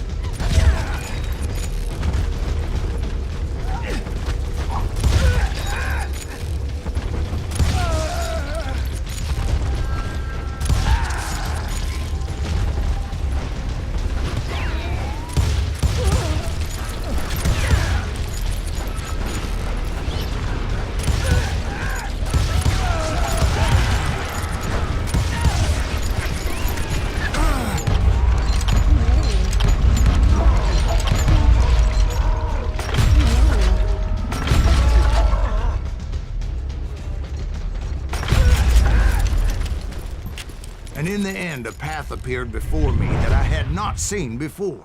path appeared before me that I had not seen before.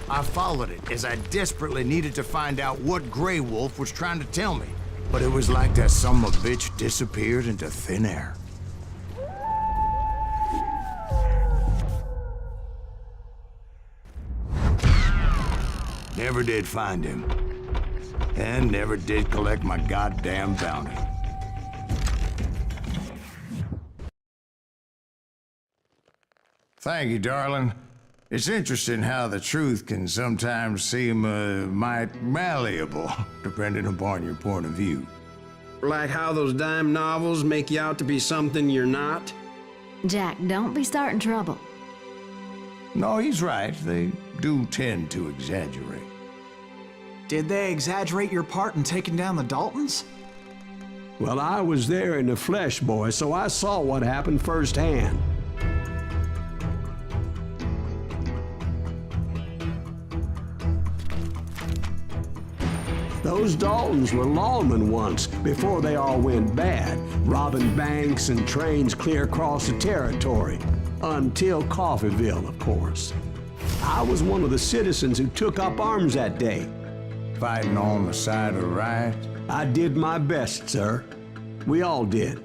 I followed it as I desperately needed to find out what Grey Wolf was trying to tell me. But it was like that son of a bitch disappeared into thin air. Never did find him. And never did collect my goddamn bounty. Thank you, darling. It's interesting how the truth can sometimes seem, might malleable, depending upon your point of view. Like how those dime novels make you out to be something you're not? Jack, don't be starting trouble. No, he's right. They do tend to exaggerate. Did they exaggerate your part in taking down the Daltons? Well, I was there in the flesh, boy, so I saw what happened firsthand. Those Daltons were lawmen once, before they all went bad, robbing banks and trains clear across the territory. Until Coffeeville, of course. I was one of the citizens who took up arms that day. Fighting on the side of right? I did my best, sir. We all did.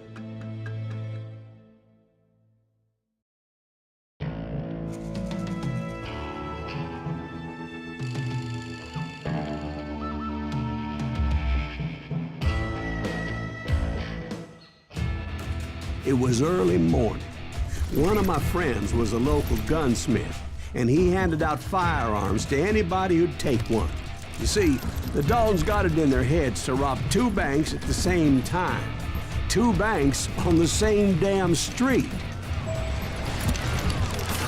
It was early morning. One of my friends was a local gunsmith, and he handed out firearms to anybody who'd take one. You see, the Daltons got it in their heads to rob 2 banks at the same time. 2 banks on the same damn street.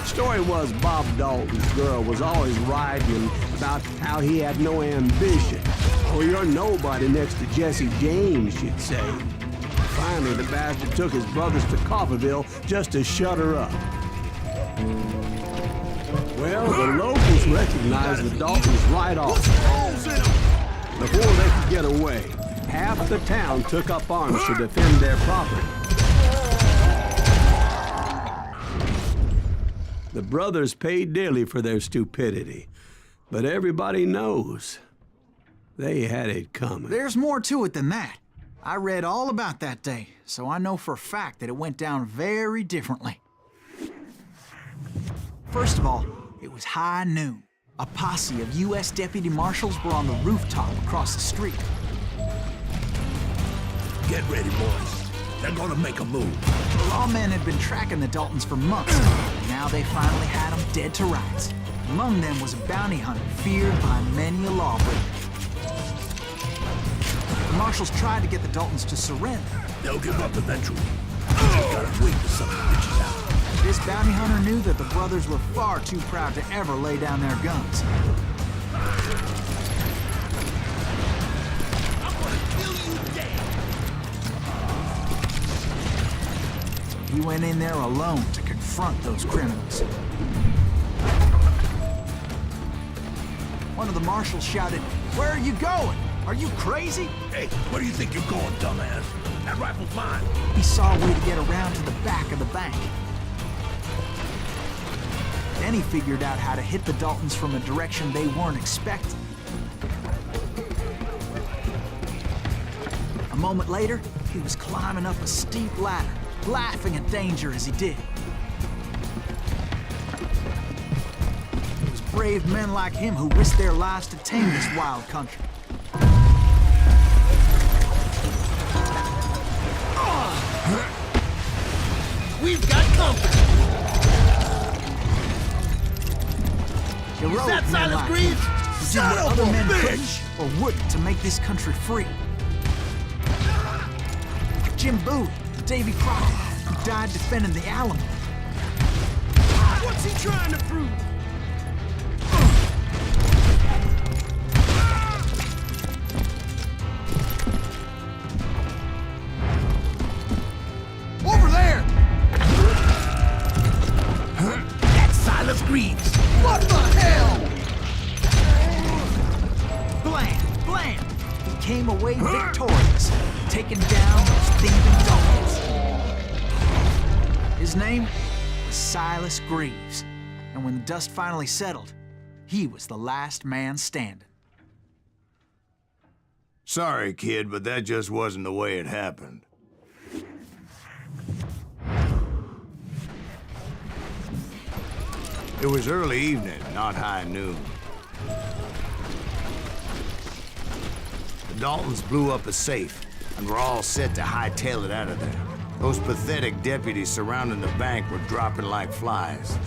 Story was Bob Dalton's girl was always writing about how he had no ambition. Oh, you're nobody next to Jesse James, she'd say. Finally, the bastard took his brothers to Coffeeville just to shut her up. Well, the locals recognized the Daltons right off. Before they could get away, half the town took up arms to defend their property. The brothers paid dearly for their stupidity, but everybody knows they had it coming. There's more to it than that. I read all about that day, so I know for a fact that it went down very differently. First of all, it was high noon. A posse of U.S. deputy marshals were on the rooftop across the street. Get ready, boys. They're gonna make a move. The lawmen had been tracking the Daltons for months, and now they finally had them dead to rights. Among them was a bounty hunter feared by many a lawbreaker. The marshals tried to get the Daltons to surrender. They'll give up eventually. Just gotta wait for some bitches out. This bounty hunter knew that the brothers were far too proud to ever lay down their guns. I'm gonna kill you dead. He went in there alone to confront those criminals. One of the marshals shouted, "Where are you going? Are you crazy?" Hey, where do you think you're going, dumbass? That rifle's mine. He saw a way to get around to the back of the bank. Then he figured out how to hit the Daltons from a direction they weren't expecting. A moment later, he was climbing up a steep ladder, laughing at danger as he did. It was brave men like him who risked their lives to tame this wild country. We've got company. Heroic that men Silas like Greaves? him who did Son what of other a men bitch! couldn't or wouldn't to make this country free. Jim Bowie, Davy Crockett, who died defending the Alamo. What's he trying to prove? Over there! That's Silas Greaves. What the hell? Blam! Blam! He came away victorious, taking down those thieving Daltons. His name was Silas Greaves, and when the dust finally settled, he was the last man standing. Sorry, kid, but that just wasn't the way it happened. It was early evening, not high noon. The Daltons blew up a safe, and were all set to hightail it out of there. Those pathetic deputies surrounding the bank were dropping like flies.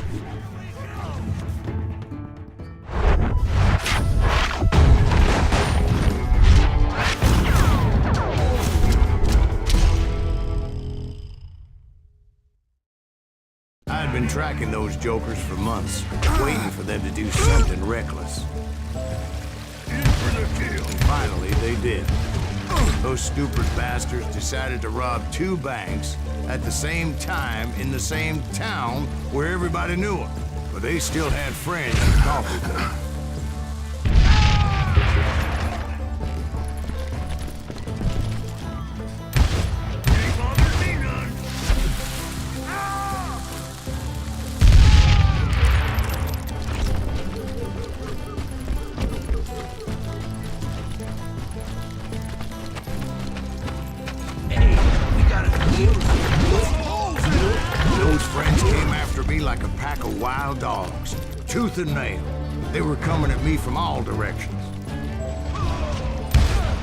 I'd been tracking those jokers for months, waiting for them to do something reckless. And finally, they did. Those stupid bastards decided to rob 2 banks at the same time in the same town where everybody knew them. But they still had friends in Coffeeville. Those friends came after me like a pack of wild dogs, tooth and nail. They were coming at me from all directions.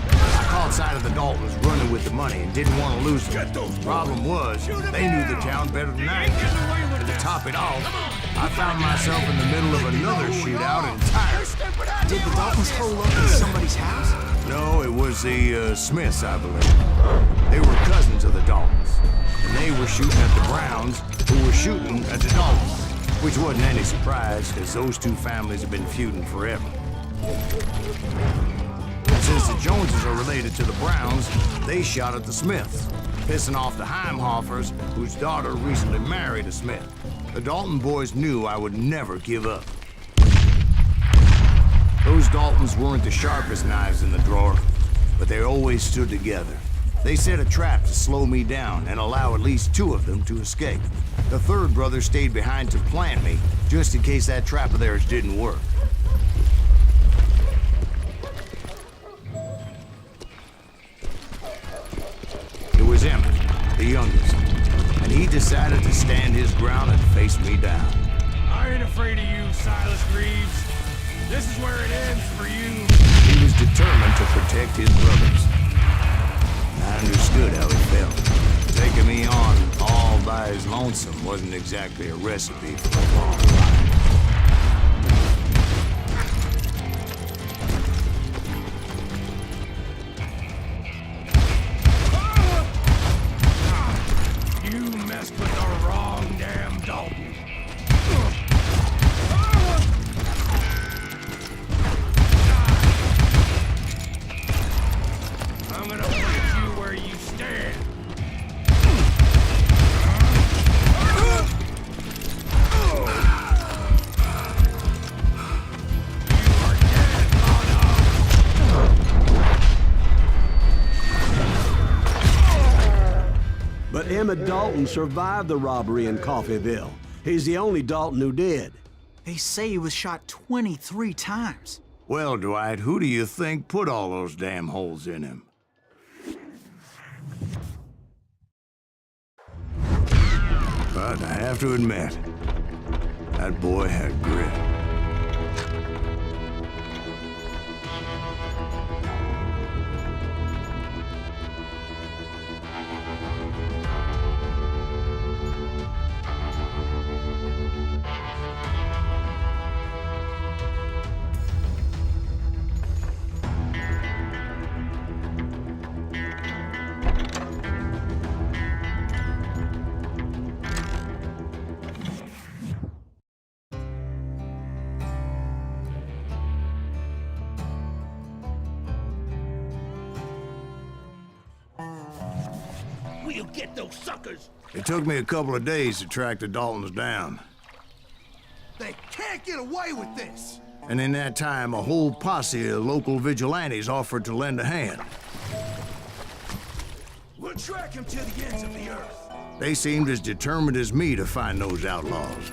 I caught sight of the Daltons running with the money and didn't want to lose them. Problem was, they knew the town better than I did. And to top it off, I found myself in the middle of another shootout entirely. Did the Daltons hole up in somebody's house? No, it was the Smiths, I believe. They were cousins of the Daltons. And they were shooting at the Browns, who were shooting at the Daltons. Which wasn't any surprise, because those 2 families have been feuding forever. And since the Joneses are related to the Browns, they shot at the Smiths, pissing off the Heimhoffers, whose daughter recently married a Smith. The Dalton boys knew I would never give up. Those Daltons weren't the sharpest knives in the drawer, but they always stood together. They set a trap to slow me down and allow at least 2 of them to escape. The 3rd brother stayed behind to plant me, just in case that trap of theirs didn't work. It was Emmett, the youngest, and he decided to stand his ground and face me down. I ain't afraid of you, Silas Greaves. This is where it ends for you. He was determined to protect his brothers. I understood how he felt. Taking me on all by his lonesome wasn't exactly a recipe for a long life. You messed with the wrong damn Dalton. I'm gonna put you where you stand. But Emmett Dalton survived the robbery in Coffeeville. He's the only Dalton who did. They say he was shot 23 times. Well, Dwight, who do you think put all those damn holes in him? But I have to admit, that boy had grit. We'll get those suckers. It took me a couple of days to track the Daltons down. They can't get away with this! And in that time, a whole posse of local vigilantes offered to lend a hand. We'll track him to the ends of the earth. They seemed as determined as me to find those outlaws.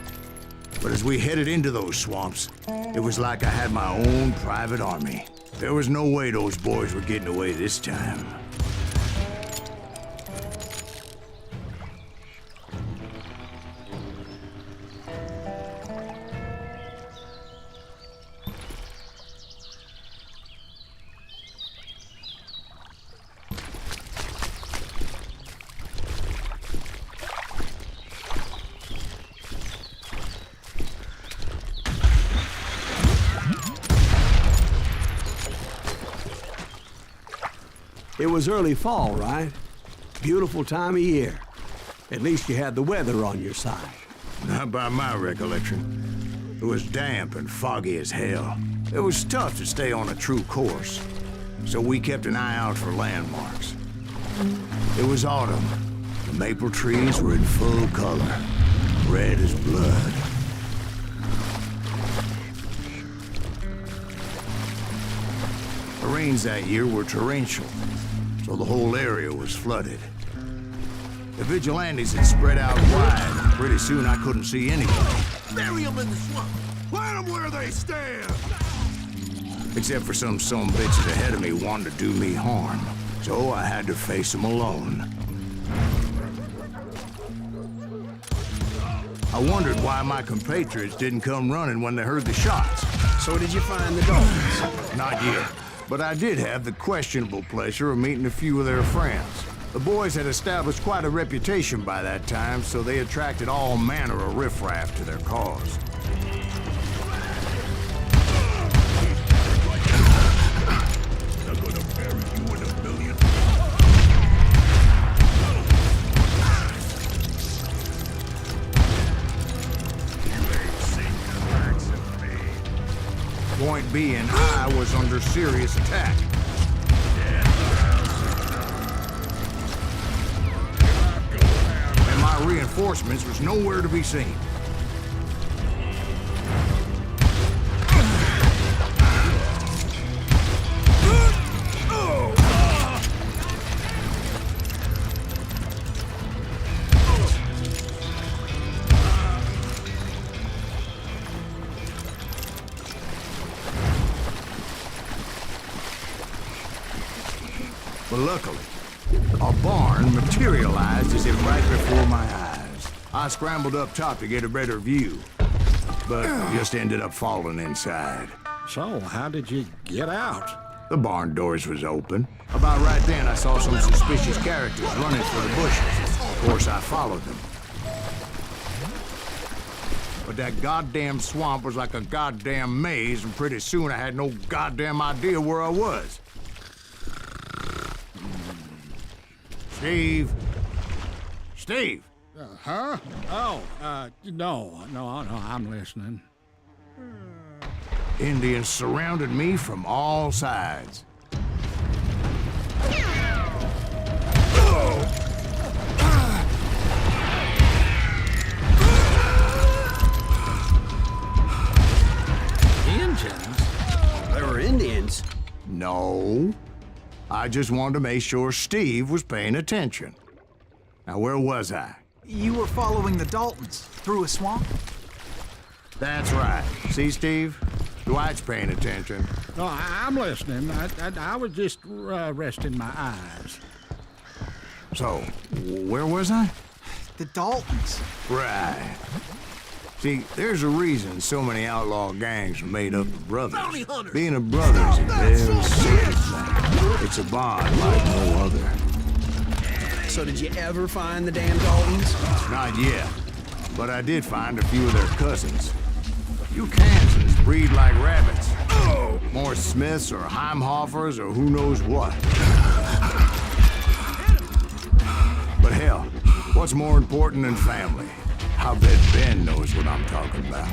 But as we headed into those swamps, it was like I had my own private army. There was no way those boys were getting away this time. It was early fall, right? Beautiful time of year. At least you had the weather on your side. Not by my recollection. It was damp and foggy as hell. It was tough to stay on a true course, so we kept an eye out for landmarks. It was autumn. The maple trees were in full color, red as blood. The rains that year were torrential, so the whole area was flooded. The vigilantes had spread out wide, and pretty soon I couldn't see anybody. Bury them in the swamp. Plant them where they stand. Except for some bitches ahead of me wanting to do me harm. So I had to face them alone. I wondered why my compatriots didn't come running when they heard the shots. So did you find the Daltons? Not yet. But I did have the questionable pleasure of meeting a few of their friends. The boys had established quite a reputation by that time, so they attracted all manner of riffraff to their cause. They're gonna bury you in a million. You ain't seen the likes of me. Point being, I was under serious attack. And my reinforcements was nowhere to be seen. But luckily, a barn materialized as if right before my eyes. I scrambled up top to get a better view, but just ended up falling inside. So, how did you get out? The barn doors was open. About right then, I saw some suspicious characters running for the bushes. Of course, I followed them. But that goddamn swamp was like a goddamn maze, and pretty soon I had no goddamn idea where I was. Steve? Steve? Huh? Oh, no, I'm listening. Indians surrounded me from all sides. Indians? They were Indians? No. I just wanted to make sure Steve was paying attention. Now, where was I? You were following the Daltons through a swamp? That's right. See, Steve? Dwight's paying attention. No, I'm listening. I was just resting my eyes. So, where was I? The Daltons. Right. See, there's a reason so many outlaw gangs are made up of brothers. Bounty hunters. Being a brother is a very sacred thing. It's a bond like no other. So did you ever find the damn Daltons? Not yet, but I did find a few of their cousins. You Kansans breed like rabbits. More Smiths or Heimhoffers or who knows what. But hell, what's more important than family? I bet Ben knows what I'm talking about.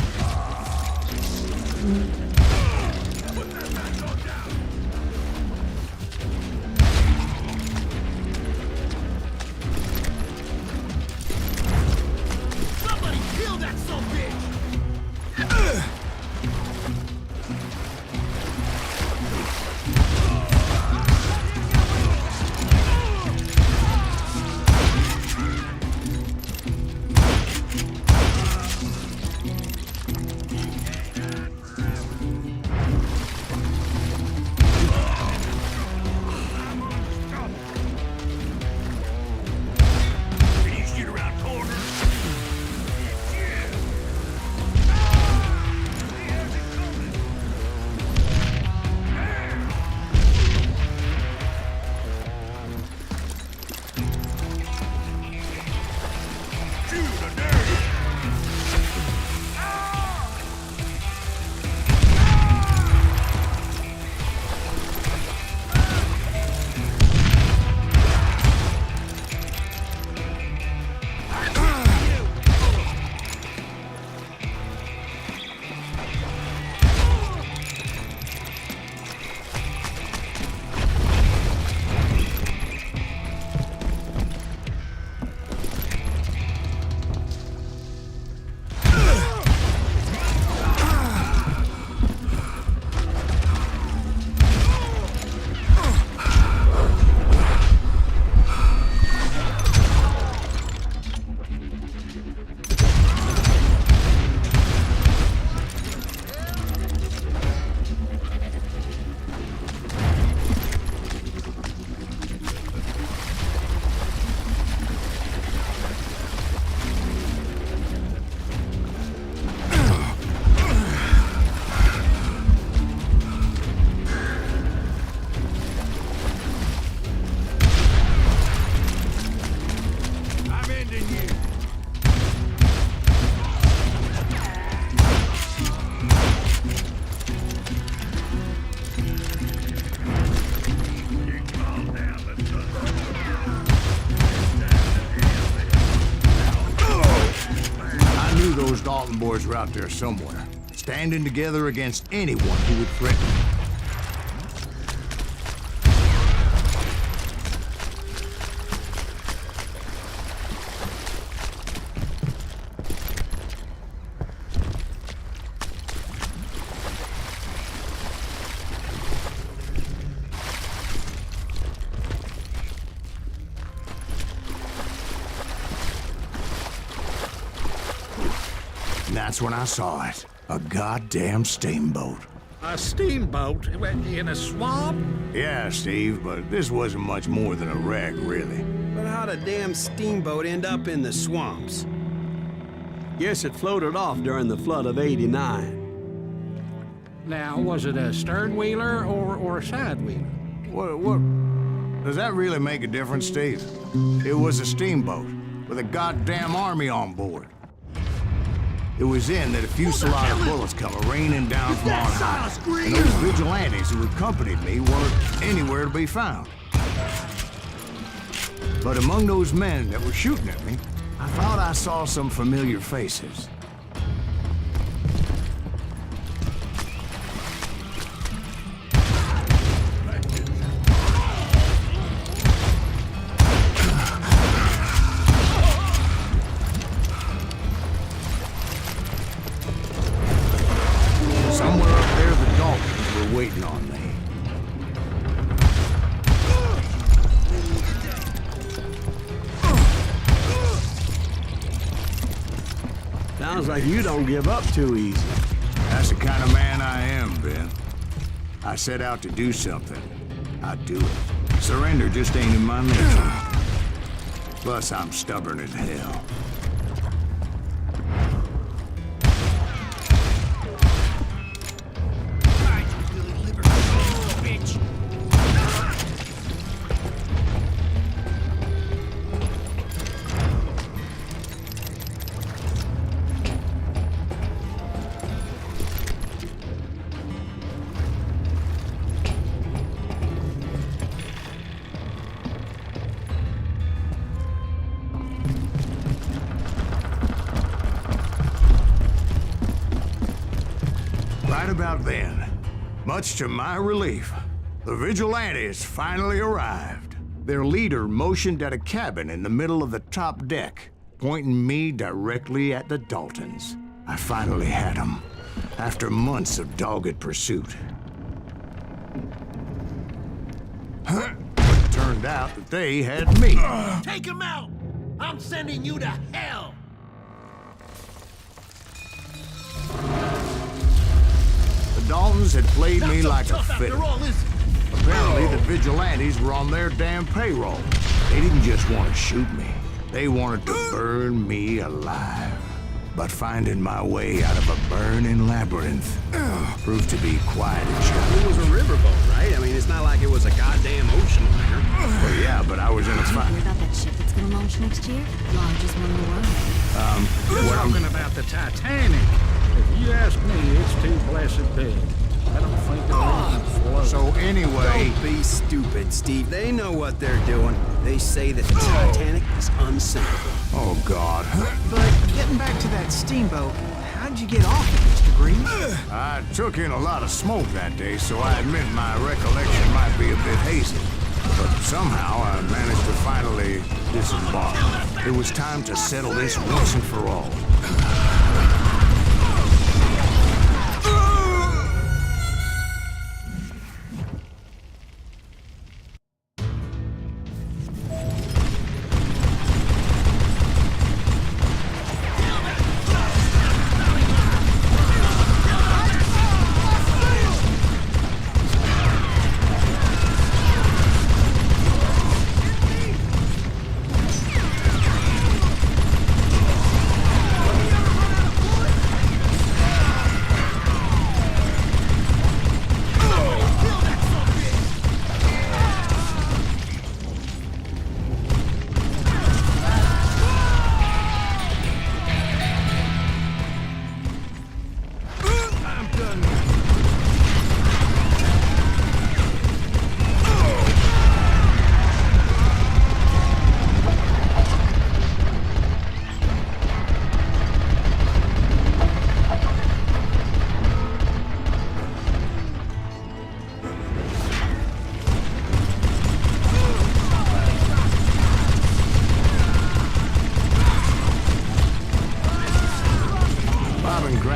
Somebody kill that sumbitch! those Dalton boys were out there somewhere, standing together against anyone who would threaten them. And that's when I saw it. A goddamn steamboat. A steamboat in a swamp? Yeah, Steve, but this wasn't much more than a wreck, really. But how'd a damn steamboat end up in the swamps? Guess it floated off during the flood of '89. Now, was it a stern-wheeler or a side-wheeler? What? Does that really make a difference, Steve? It was a steamboat with a goddamn army on board. It was in that a fusillade of bullets come raining down from on high. And those vigilantes who accompanied me weren't anywhere to be found. But among those men that were shooting at me, I thought I saw some familiar faces. Somewhere up there, the Daltons were waiting on me. Sounds like you don't give up too easy. That's the kind of man I am, Ben. I set out to do something. I'd do it. Surrender just ain't in my nature. Plus, I'm stubborn as hell. Right about then, much to my relief, the vigilantes finally arrived. Their leader motioned at a cabin in the middle of the top deck, pointing me directly at the Daltons. I finally had them, after months of dogged pursuit. But it turned out that they had me. Take him out! I'm sending you to hell! The Daltons had played me like a fiddle. After all, is it? Apparently, the vigilantes were on their damn payroll. They didn't just want to shoot me. They wanted to burn me alive. But finding my way out of a burning labyrinth proved to be quite a challenge. It was a riverboat, right? I mean, it's not like it was a goddamn ocean liner. Well, yeah, but I was in a Did you fight. hear about that ship that's gonna launch next year? Largest one in the world. We're talking about the Titanic. If you ask me, it's too blessed big. I don't think it'll even float. So anyway, Don't be stupid, Steve. They know what they're doing. They say that the Titanic is unsinkable. oh God, But getting back to that steamboat, how'd you get off it, Mr. Green? I took in a lot of smoke that day, so I admit my recollection might be a bit hazy. But somehow I managed to finally disembark. It was time to settle this once and for all.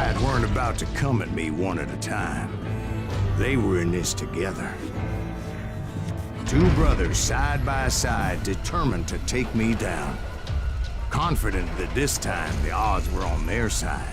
Pride weren't about to come at me one at a time. They were in this together. Two brothers side by side, determined to take me down. Confident that this time the odds were on their side.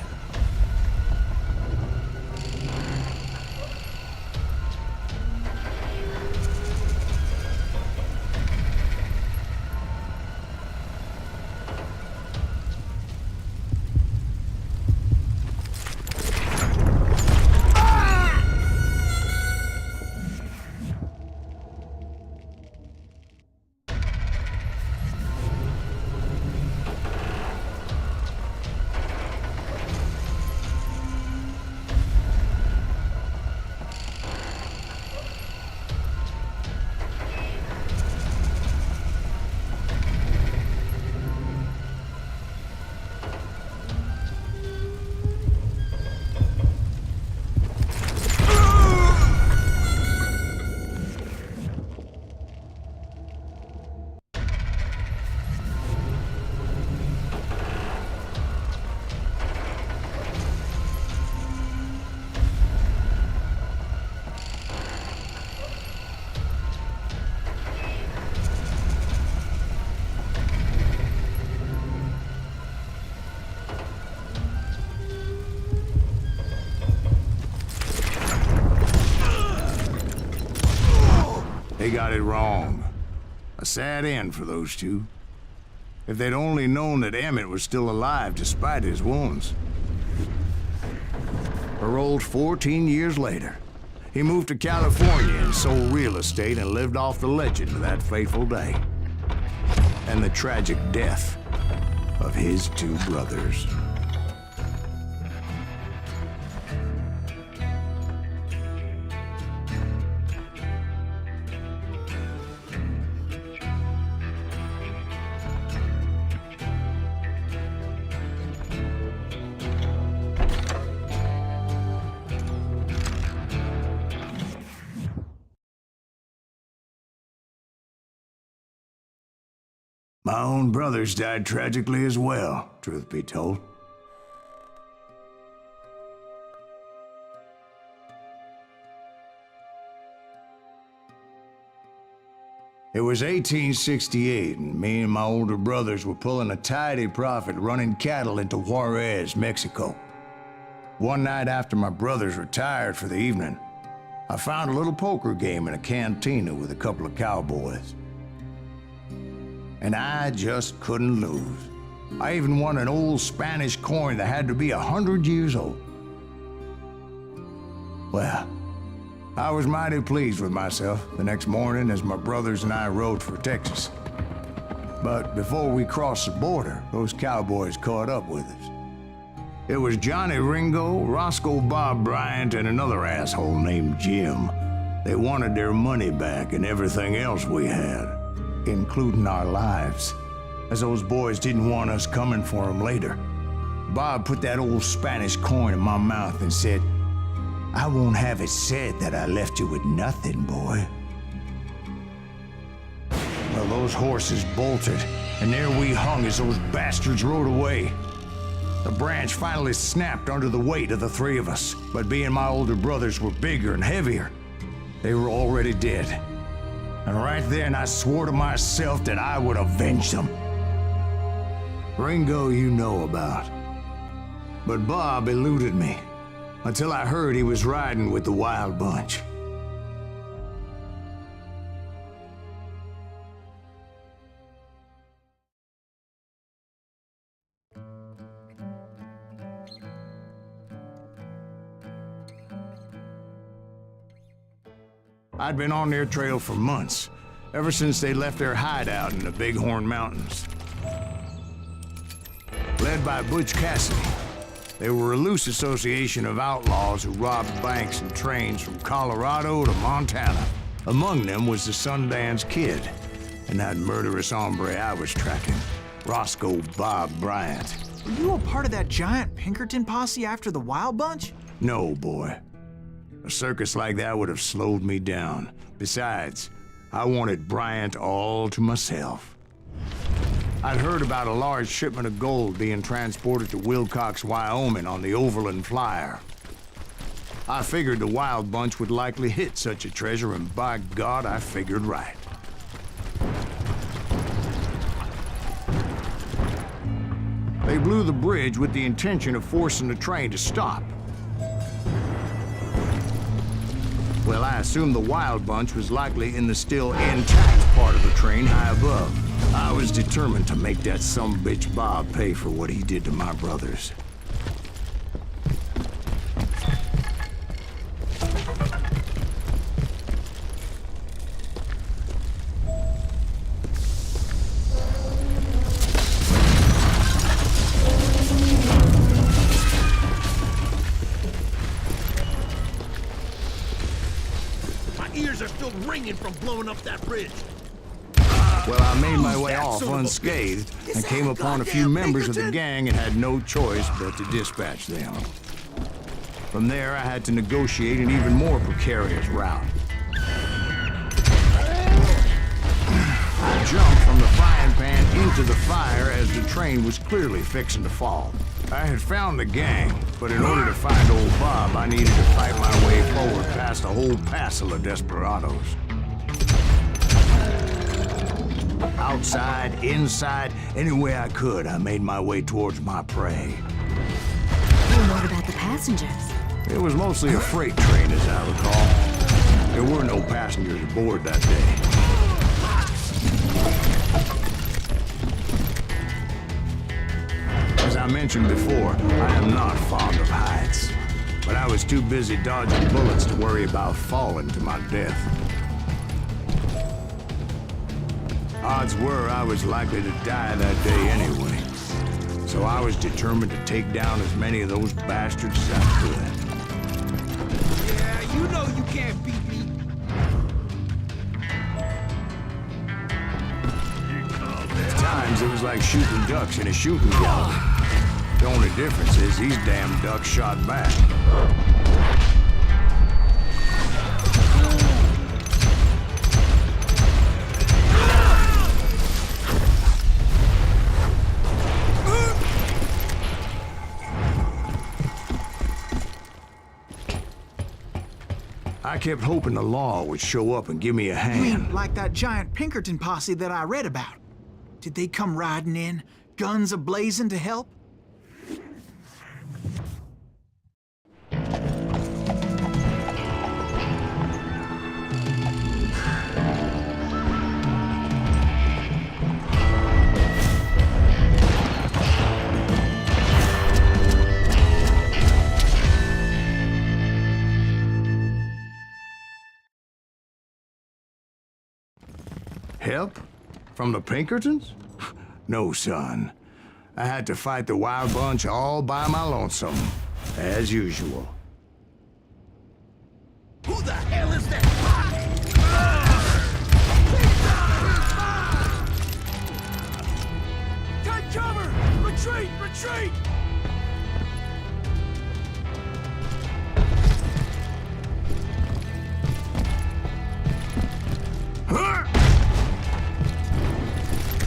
They got it wrong. A sad end for those two. If they'd only known that Emmett was still alive despite his wounds. Paroled 14 years later, he moved to California and sold real estate and lived off the legend of that fateful day. And the tragic death of his two brothers. My own brothers died tragically as well, truth be told. It was 1868, and me and my older brothers were pulling a tidy profit running cattle into Juarez, Mexico. One night after my brothers retired for the evening, I found a little poker game in a cantina with a couple of cowboys. And I just couldn't lose. I even won an old Spanish coin that had to be 100 years old. Well, I was mighty pleased with myself the next morning as my brothers and I rode for Texas. But before we crossed the border, those cowboys caught up with us. It was Johnny Ringo, Roscoe Bob Bryant, and another asshole named Jim. They wanted their money back and everything else we had, including our lives, as those boys didn't want us coming for them later. Bob put that old Spanish coin in my mouth and said, "I won't have it said that I left you with nothing, boy." Well, those horses bolted, and there we hung as those bastards rode away. The branch finally snapped under the weight of the three of us, but being my older brothers were bigger and heavier, they were already dead. And right then I swore to myself that I would avenge them. Ringo you know about. But Bob eluded me, until I heard he was riding with the Wild Bunch. I'd been on their trail for months, ever since they left their hideout in the Bighorn Mountains. Led by Butch Cassidy, they were a loose association of outlaws who robbed banks and trains from Colorado to Montana. Among them was the Sundance Kid, and that murderous hombre I was tracking, Roscoe Bob Bryant. Were you a part of that giant Pinkerton posse after the Wild Bunch? No, boy. A circus like that would have slowed me down. Besides, I wanted Bryant all to myself. I'd heard about a large shipment of gold being transported to Wilcox, Wyoming on the Overland Flyer. I figured the Wild Bunch would likely hit such a treasure, and by God, I figured right. They blew the bridge with the intention of forcing the train to stop. Well, I assumed the Wild Bunch was likely in the still intact part of the train high above. I was determined to make that sumbitch Bob pay for what he did to my brothers. Ears are still ringing from blowing up that bridge. Well, I made my way off unscathed and came upon a few members of the gang and had no choice but to dispatch them. From there, I had to negotiate an even more precarious route. I jumped from the frying pan into the fire as the train was clearly fixing to fall. I had found the gang, but in order to find old Bob, I needed to fight my way forward past a whole passel of desperados. Outside, inside, any way I could, I made my way towards my prey. Well, what about the passengers? It was mostly a freight train, as I recall. There were no passengers aboard that day. As I mentioned before, I am not fond of heights, but I was too busy dodging bullets to worry about falling to my death. Odds were I was likely to die that day anyway, so I was determined to take down as many of those bastards as I could. Yeah, you know you can't beat me. At times, it was like shooting ducks in a shooting gallery. The only difference is these damn ducks shot back. I kept hoping the law would show up and give me a You hand. mean like that giant Pinkerton posse that I read about? Did they come riding in, guns a-blazing to help? Help? From the Pinkertons? No, son. I had to fight the Wild Bunch all by my lonesome, as usual. Who the hell is that? Take cover! Retreat! Retreat!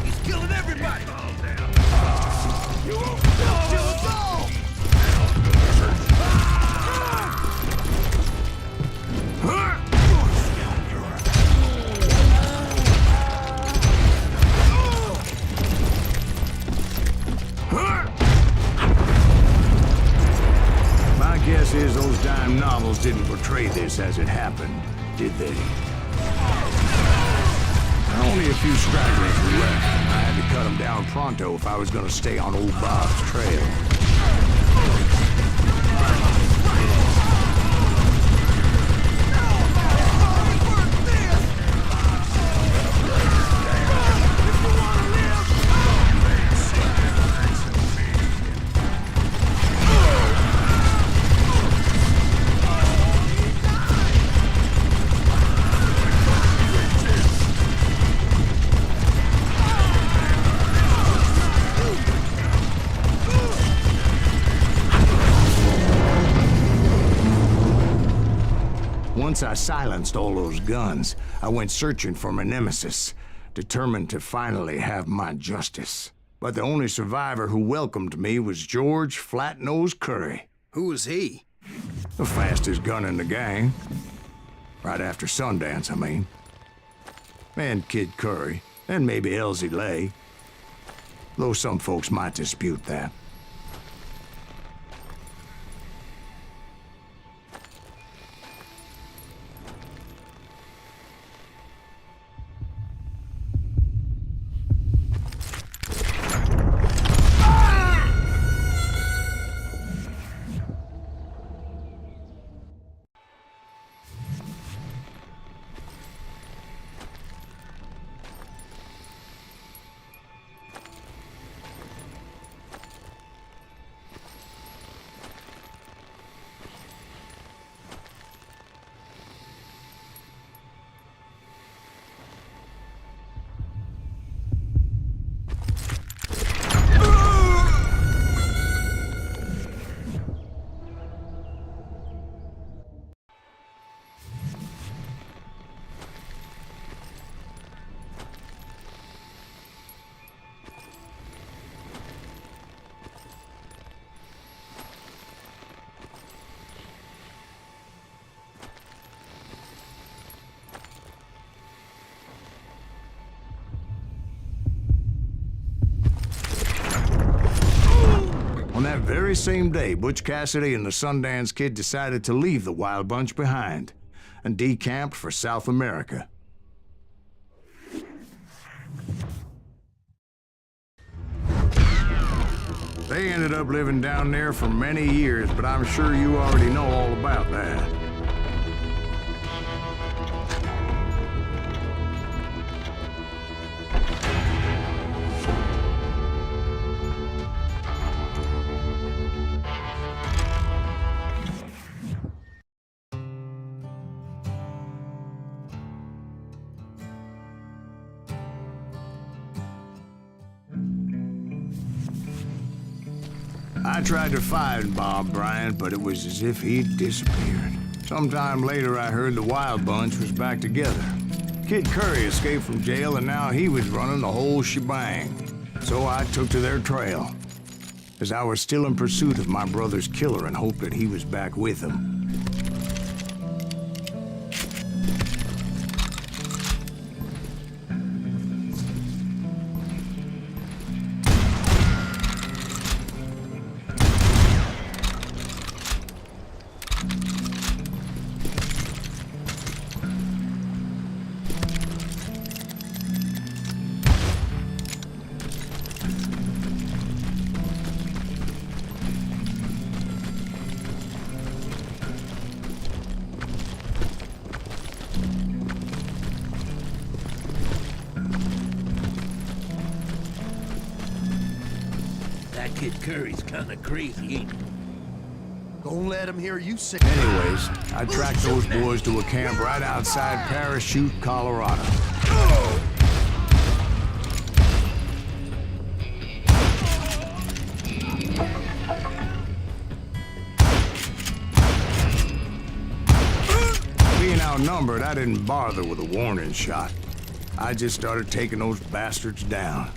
He's killing everybody! You won't kill us all! My guess is those dime novels didn't portray this as it happened, did they? Only a few stragglers were left. I had to cut them down pronto if I was going to stay on old Bob's trail. Once I silenced all those guns, I went searching for my nemesis. determined to finally have my justice. But the only survivor who welcomed me was George Flat-Nose Curry. Who was he? The fastest gun in the gang. Right after Sundance, I mean. And Kid Curry, and maybe Elsie Lay. Though some folks might dispute that. On that very same day, Butch Cassidy and the Sundance Kid decided to leave the Wild Bunch behind and decamped for South America. They ended up living down there for many years, but I'm sure you already know all about that. I tried to find Bob Bryant, but it was as if he'd disappeared. Sometime later, I heard the Wild Bunch was back together. Kid Curry escaped from jail, and now he was running the whole shebang. So I took to their trail, as I was still in pursuit of my brother's killer and hoped that he was back with him. That Kid Curry's kinda crazy, ain't he? Don't let him hear you say. Anyways, I tracked those boys to a camp right outside Parachute, Colorado. Being outnumbered, I didn't bother with a warning shot. I just started taking those bastards down.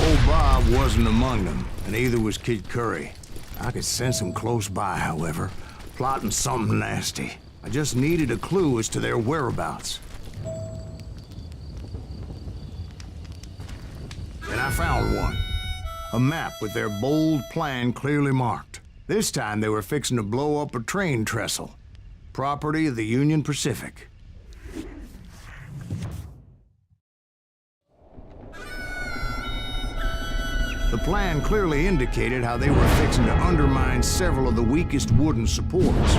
Old Bob wasn't among them, and neither was Kid Curry. I could sense him close by, however, plotting something nasty. I just needed a clue as to their whereabouts. And I found one. A map with their bold plan clearly marked. This time they were fixing to blow up a train trestle. Property of the Union Pacific. The plan clearly indicated how they were fixing to undermine several of the weakest wooden supports.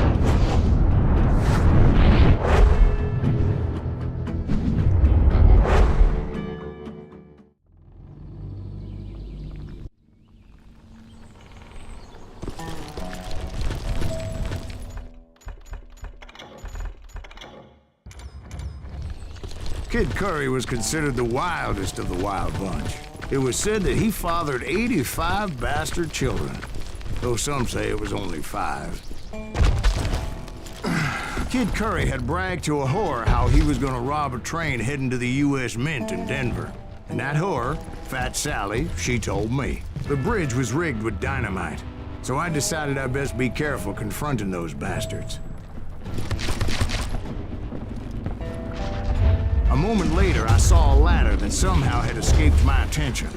Kid Curry was considered the wildest of the Wild Bunch. It was said that he fathered 85 bastard children, though some say it was only 5. Kid Curry had bragged to a whore how he was gonna rob a train heading to the U.S. Mint in Denver. And that whore, Fat Sally, she told me the bridge was rigged with dynamite. So I decided I'd best be careful confronting those bastards. A moment later, I saw a ladder that somehow had escaped my attention.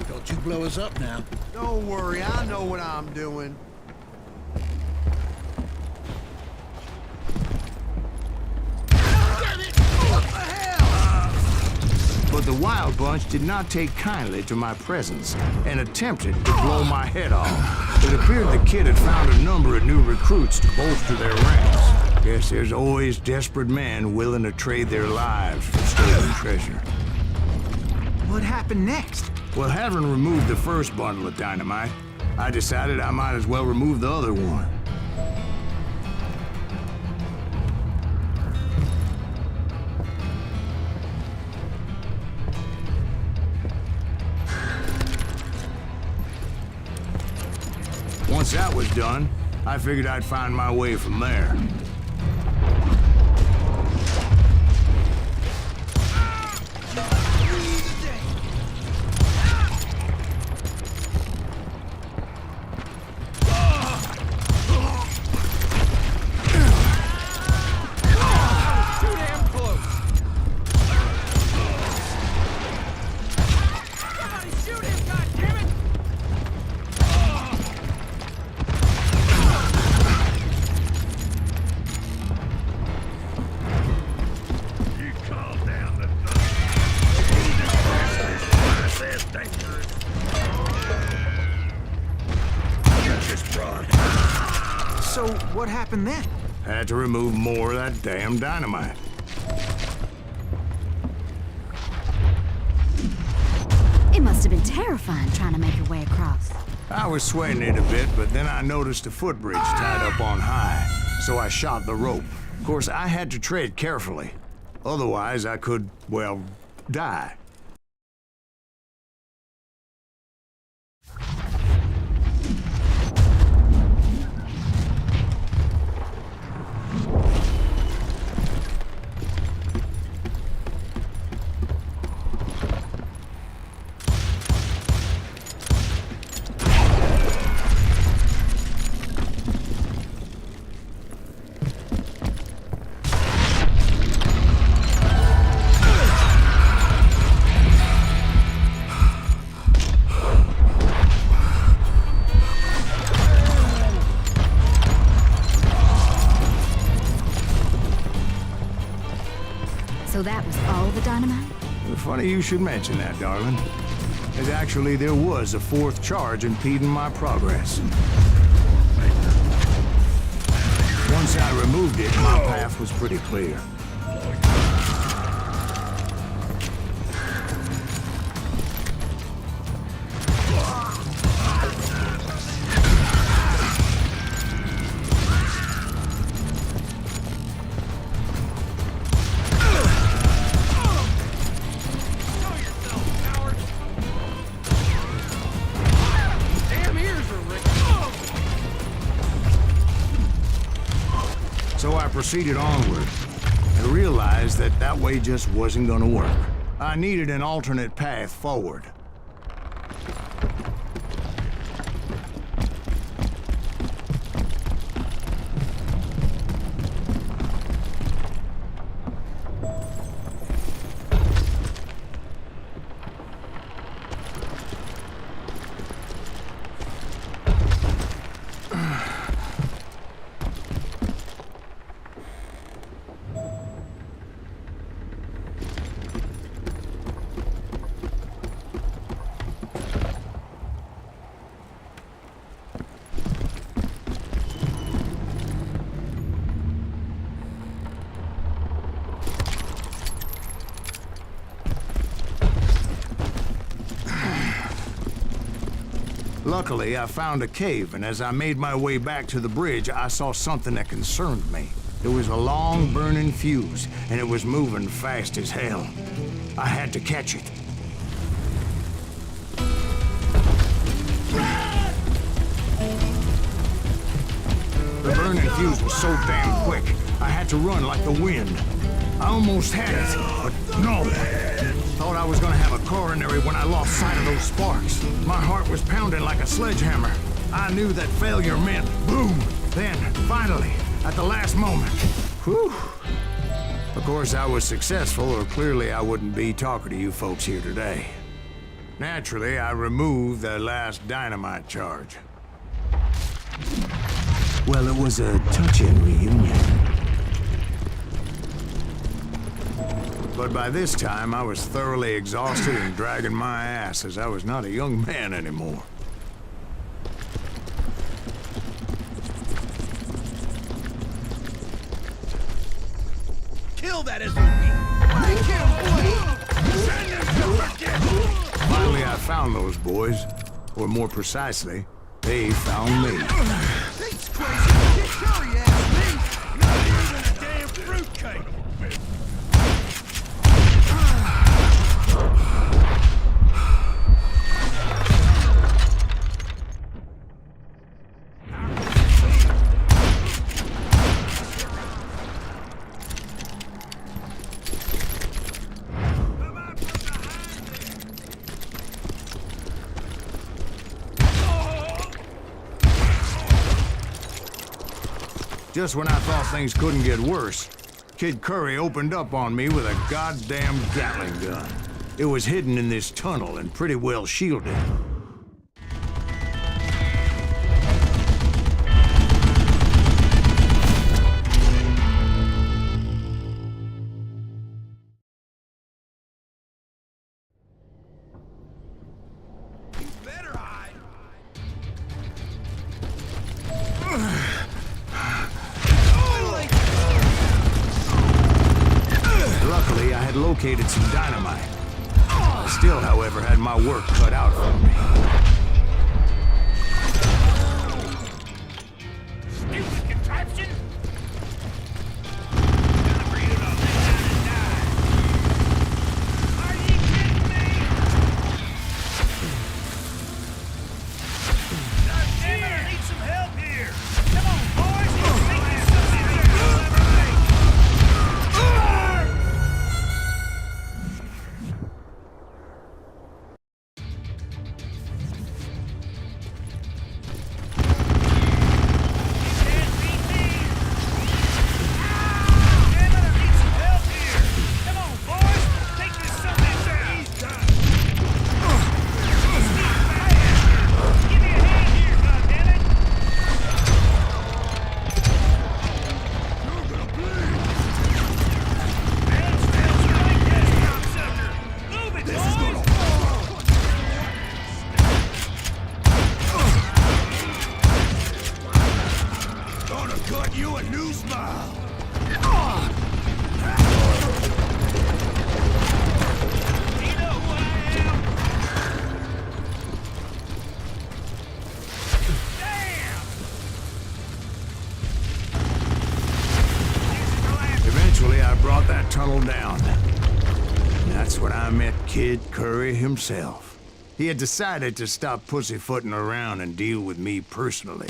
Don't you blow us up now. Don't worry, I know what I'm doing. But the Wild Bunch did not take kindly to my presence and attempted to blow my head off. It appeared the kid had found a number of new recruits to bolster their ranks. Guess there's always desperate men willing to trade their lives for stolen treasure. What happened next? Well, having removed the first bundle of dynamite, I decided I might as well remove the other one. Once that was done, I figured I'd find my way from there. So, what happened then? Had to remove more of that damn dynamite. It must have been terrifying trying to make your way across. I was sweating it a bit, but then I noticed a footbridge tied up on high, so I shot the rope. Of course, I had to tread carefully. Otherwise, I could, well, die. So that was all the dynamite? Funny you should mention that, darling. As actually, there was a fourth charge impeding my progress. Once I removed it, my path was pretty clear. So I proceeded onward and realized that that way just wasn't gonna work. I needed an alternate path forward. Luckily, I found a cave, and as I made my way back to the bridge, I saw something that concerned me. It was a long, burning fuse, and it was moving fast as hell. I had to catch it. The burning fuse was so damn quick, I had to run like the wind. I almost had it, but no. Thought I was gonna have a coronary when I lost sight of those sparks. My heart was pounding like a sledgehammer. I knew that failure meant boom. Then, finally, at the last moment, whew. Of course, I was successful, or clearly I wouldn't be talking to you folks here today. Naturally, I removed the last dynamite charge. Well, it was a touching reunion. But by this time, I was thoroughly exhausted and dragging my ass, as I was not a young man anymore. Kill that SOB! Finally, I found those boys. Or more precisely, they found me. He's crazy. Get Curry ass me. Not even a damn fruitcake! Just when I thought things couldn't get worse, Kid Curry opened up on me with a goddamn Gatling gun. It was hidden in this tunnel and pretty well shielded. Better hide! Luckily, I had located some dynamite. I still, however, had my work cut out for me. Stupid contraption! Gonna bring it all down and die! Are you kidding me? God damn it, I need some help here! Come on, boys! Make this something you'll ever make! Eventually, I brought that tunnel down. And that's when I met Kid Curry himself. He had decided to stop pussyfooting around and deal with me personally.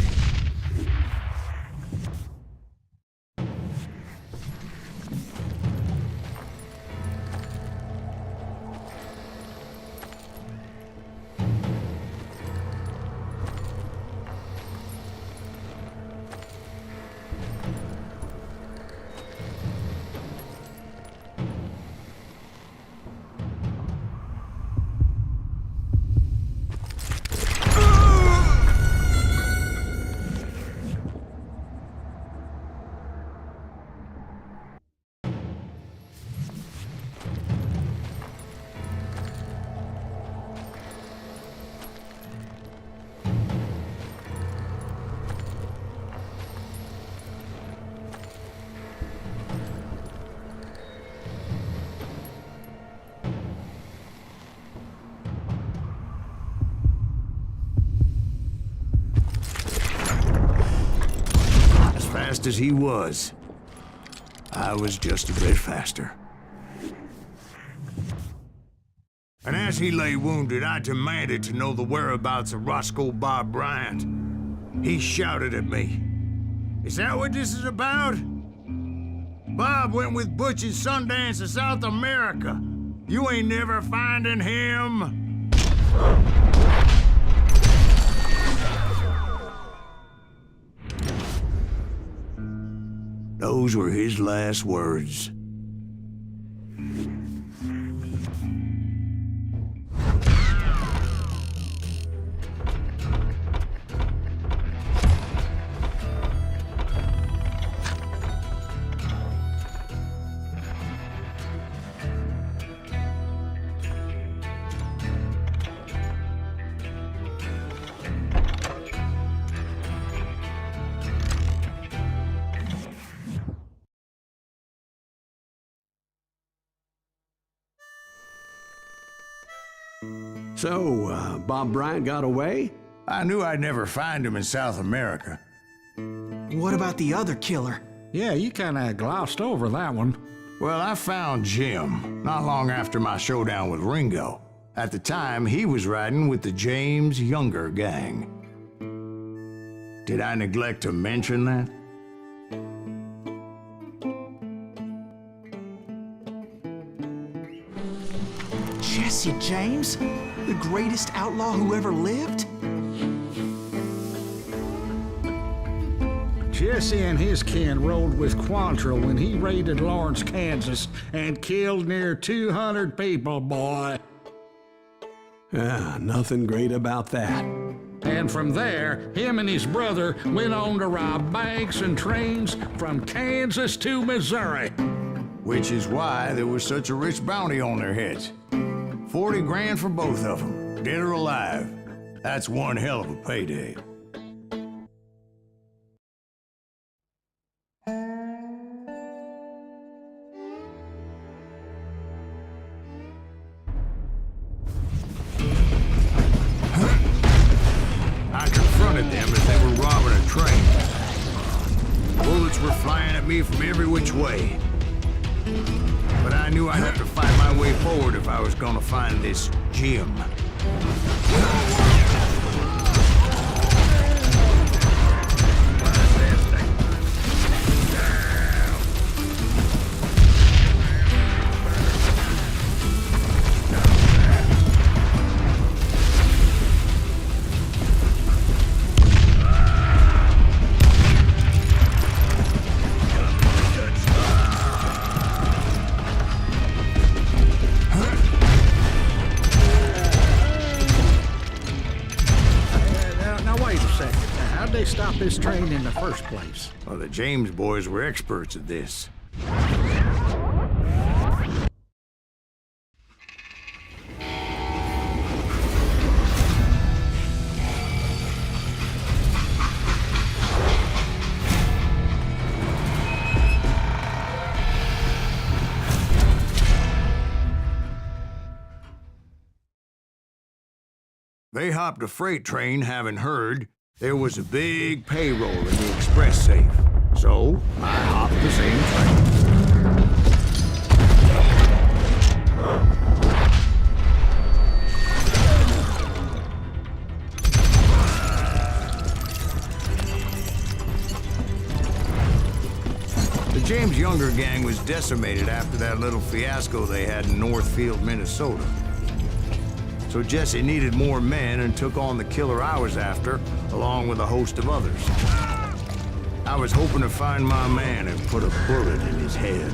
Fast as he was, I was just a bit faster. And as he lay wounded, I demanded to know the whereabouts of Roscoe Bob Bryant. He shouted at me. Is that what this is about? Bob went with Butch and Sundance to South America. You ain't never finding him. Those were his last words. So, Bob Bryant got away? I knew I'd never find him in South America. What about the other killer? Yeah, you kinda glossed over that one. Well, I found Jim not long after my showdown with Ringo. At the time, he was riding with the James Younger gang. Did I neglect to mention that? Jesse James? The greatest outlaw who ever lived? Jesse and his kin rode with Quantrill when he raided Lawrence, Kansas, and killed near 200 people, boy. Nothing great about that. And from there, him and his brother went on to rob banks and trains from Kansas to Missouri. Which is why there was such a rich bounty on their heads. 40 grand for both of them, dead or alive. That's one hell of a payday. I confronted them as they were robbing a train. Bullets were flying at me from every which way. But I knew I'd have to fight my way forward if I was gonna find this Jim. How'd they stop this train in the first place? Well, the James boys were experts at this. They hopped a freight train, having heard there was a big payroll in the express safe. So, I hopped the same train. The James Younger gang was decimated after that little fiasco they had in Northfield, Minnesota. So Jesse needed more men and took on the killer I was after, along with a host of others. I was hoping to find my man and put a bullet in his head.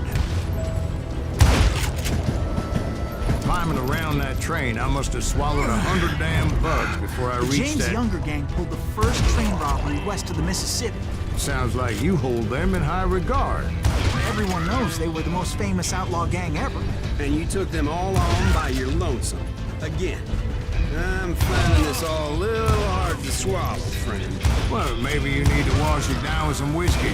Climbing around that train, I must have swallowed 100 damn bugs before I reached James Younger gang pulled the first train robbery west of the Mississippi. Sounds like you hold them in high regard. Everyone knows they were the most famous outlaw gang ever. And you took them all on by your lonesome. Again, I'm finding this all a little hard to swallow, friend. Well, maybe you need to wash it down with some whiskey.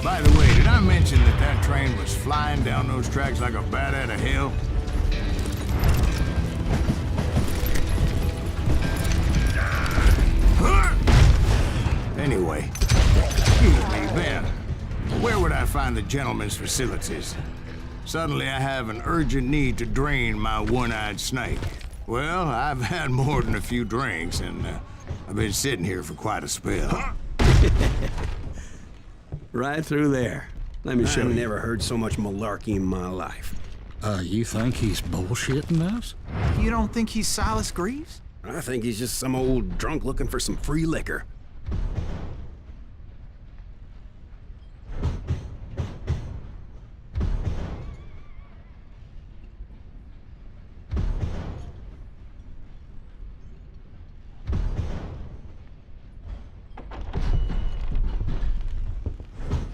By the way, did I mention that that train was flying down those tracks like a bat out of hell? Anyway, excuse me, Ben. Where would I find the gentleman's facilities? Suddenly I have an urgent need to drain my one-eyed snake. Well, I've had more than a few drinks, and I've been sitting here for quite a spell. Right through there. Let me show I've you. never heard so much malarkey in my life. You think he's bullshitting us? You don't think he's Silas Greaves? I think he's just some old drunk looking for some free liquor.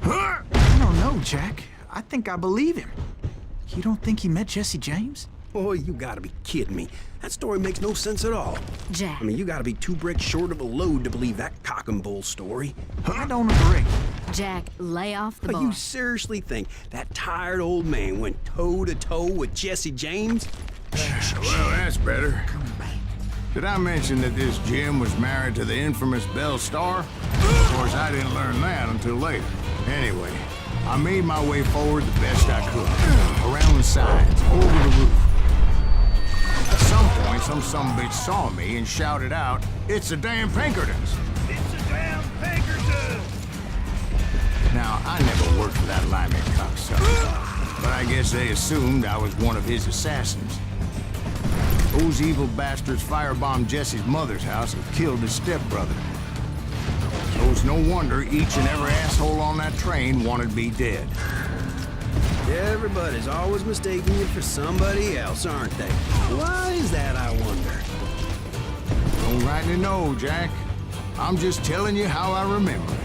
I don't know, Jack. I think I believe him. You don't think he met Jesse James? Oh, you gotta be kidding me. That story makes no sense at all. Jack. I mean, you gotta be 2 bricks short of a load to believe that cock and bull story. I don't agree. Jack, lay off the But bar. you seriously think that tired old man went toe-to-toe with Jesse James? Well, that's better. Did I mention that this Jim was married to the infamous Belle Starr? Of course, I didn't learn that until later. Anyway, I made my way forward the best I could. Around the sides, over the roof. At some point, some sumbitch saw me and shouted out, "It's the damn Pinkertons!" It's a damn Pinkerton! Now, I never worked for that limey cocksucker, but I guess they assumed I was one of his assassins. Those evil bastards firebombed Jesse's mother's house and killed his stepbrother. So it's no wonder each and every asshole on that train wanted me dead. Everybody's always mistaking you for somebody else, aren't they? Why is that, I wonder? Don't rightly know, Jack. I'm just telling you how I remember it.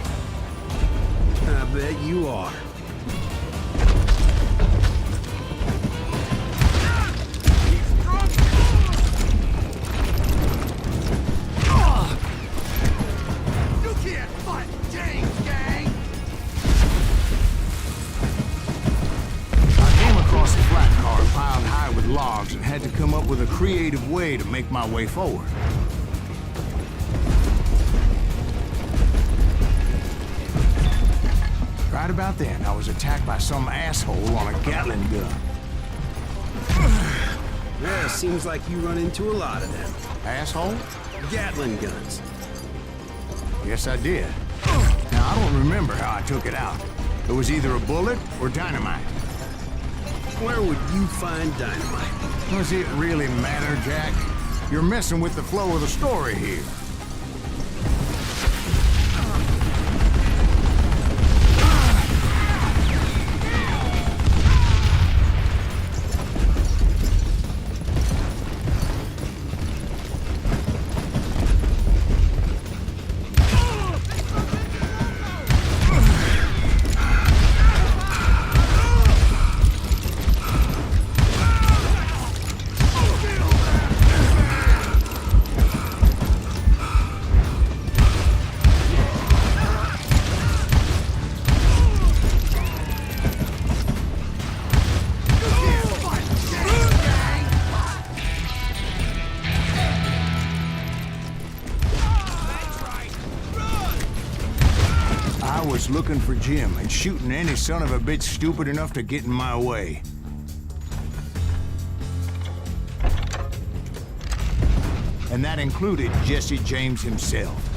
I bet you are. You can't fight James, gang! I came across a flat car piled high with logs and had to come up with a creative way to make my way forward. Right about then, I was attacked by some asshole on a Gatling gun. Yeah, seems like you run into a lot of them. Asshole? Gatling guns. Yes, I did. Now, I don't remember how I took it out. It was either a bullet or dynamite. Where would you find dynamite? Does it really matter, Jack? You're messing with the flow of the story here. I was looking for Jim and shooting any son of a bitch stupid enough to get in my way. And that included Jesse James himself.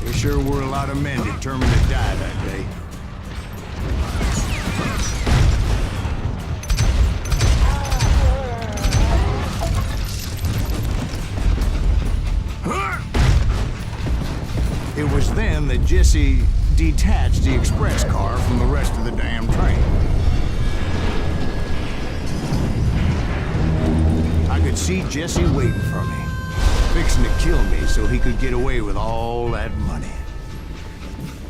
There sure were a lot of men determined to die that day. It was then that Jesse detached the express car from the rest of the damn train. I could see Jesse waiting for me, fixing to kill me so he could get away with all that money.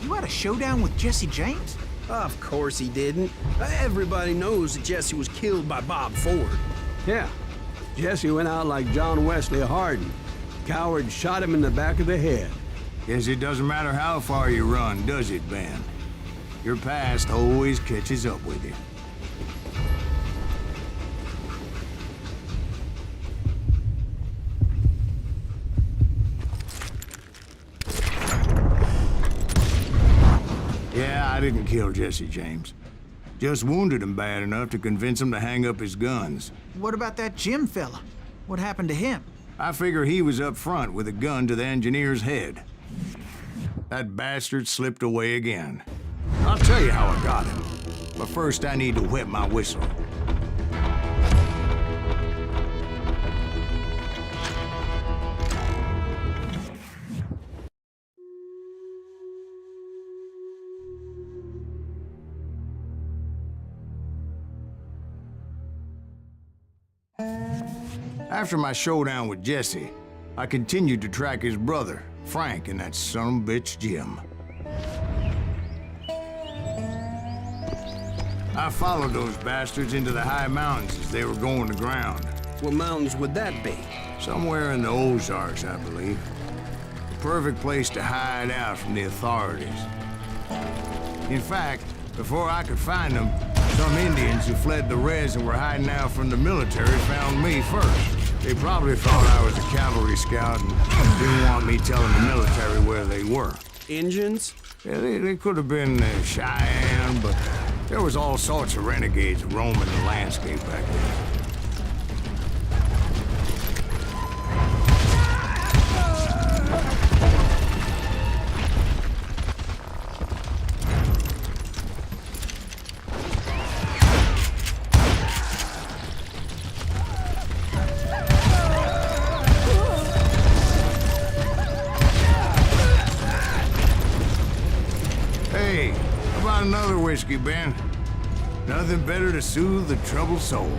You had a showdown with Jesse James? Of course he didn't. Everybody knows that Jesse was killed by Bob Ford. Yeah. Jesse went out like John Wesley Hardin. Coward shot him in the back of the head. Guess it doesn't matter how far you run, does it, Ben? Your past always catches up with you. didn't kill Jesse James. Just wounded him bad enough to convince him to hang up his guns. What about that Jim fella? What happened to him? I figure he was up front with a gun to the engineer's head. That bastard slipped away again. I'll tell you how I got him. But first I need to wet my whistle. After my showdown with Jesse, I continued to track his brother, Frank, and that sumbitch Jim. I followed those bastards into the high mountains as they were going to ground. What mountains would that be? Somewhere in the Ozarks, I believe. The perfect place to hide out from the authorities. In fact, before I could find them, some Indians who fled the res and were hiding out from the military found me first. They probably thought I was a cavalry scout and didn't want me telling the military where they were. Injuns? Yeah, they could have been Cheyenne, but there was all sorts of renegades roaming the landscape back then. Hey, how about another whiskey, Ben? Nothing better to soothe the troubled soul.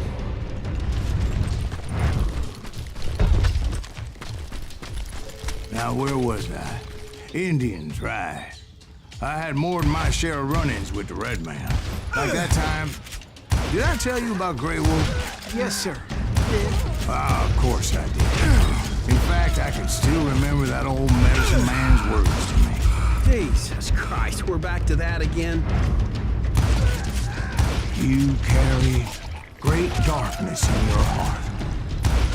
Now, where was I? Indians, right. I had more than my share of run-ins with the Red Man. Like that time... Did I tell you about Grey Wolf? Yes, sir. Ah, of course I did. In fact, I can still remember that old medicine man's words to me. Jesus Christ, we're back to that again? You carry great darkness in your heart.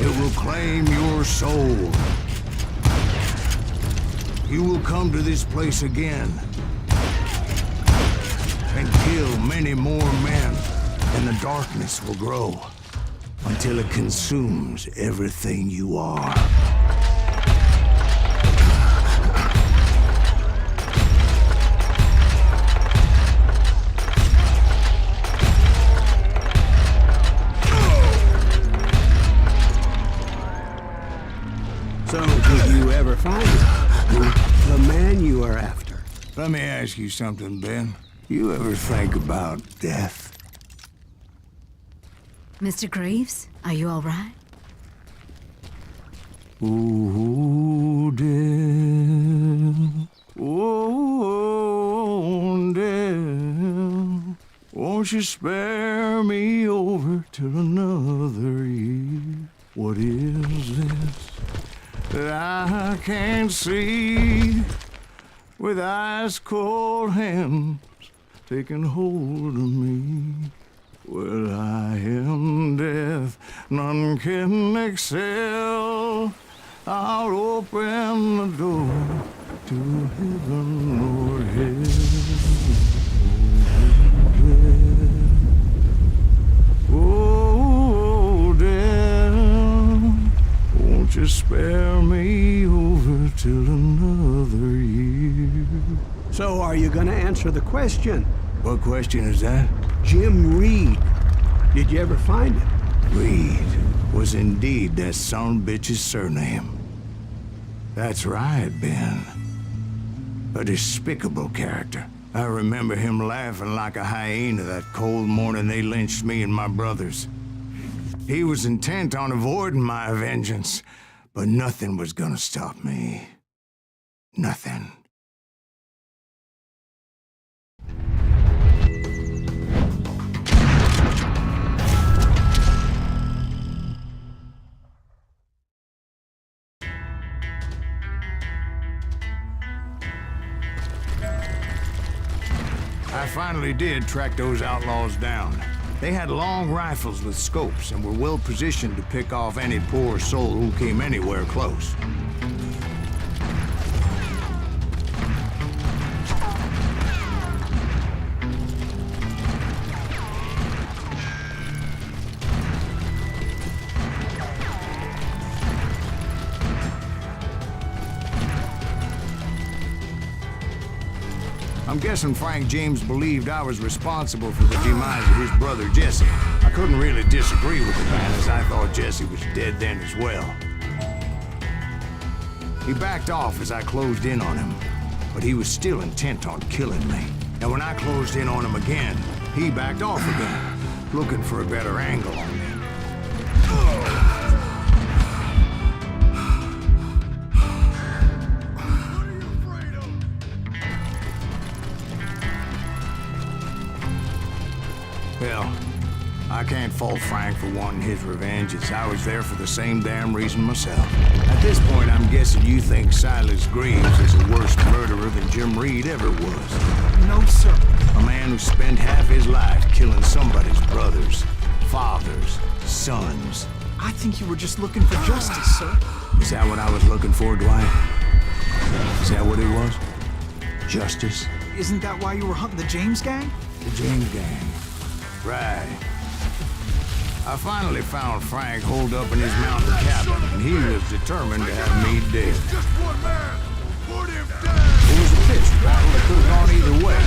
It will claim your soul. You will come to this place again and kill many more men, and the darkness will grow until it consumes everything you are. So, did you ever find it? The man you are after? Let me ask you something, Ben. You ever think about death? Mr. Graves, are you all right? Oh, death. Oh, death. Won't you spare me over till another year? What is this that I can't see with ice cold hands taking hold of me? Well, I am death, none can excel. I'll open the door to heaven or hell. Oh, death, won't you spare me over till another year? So, are you gonna answer the question? What question is that? Jim Reed. Did you ever find him? Reed was indeed that son-bitch's surname. That's right, Ben. A despicable character. I remember him laughing like a hyena that cold morning they lynched me and my brothers. He was intent on avoiding my vengeance, but nothing was gonna stop me. Nothing. I finally did track those outlaws down. They had long rifles with scopes and were well positioned to pick off any poor soul who came anywhere close. I'm guessing Frank James believed I was responsible for the demise of his brother Jesse. I couldn't really disagree with the man, as I thought Jesse was dead then as well. He backed off as I closed in on him, but he was still intent on killing me. And when I closed in on him again, he backed off again, looking for a better angle on me. Well, I can't fault Frank for wanting his revenge, as I was there for the same damn reason myself. At this point, I'm guessing you think Silas Greaves is a worse murderer than Jim Reed ever was. No, sir. A man who spent half his life killing somebody's brothers, fathers, sons. I think you were just looking for justice, sir. Is that what I was looking for, Dwight? Is that what it was? Justice? Isn't that why you were hunting the James gang? The James gang. Right. I finally found Frank holed up in his mountain cabin, and he was determined to have me dead. Just one man. Put him down. It was a pitched battle that could have gone either way.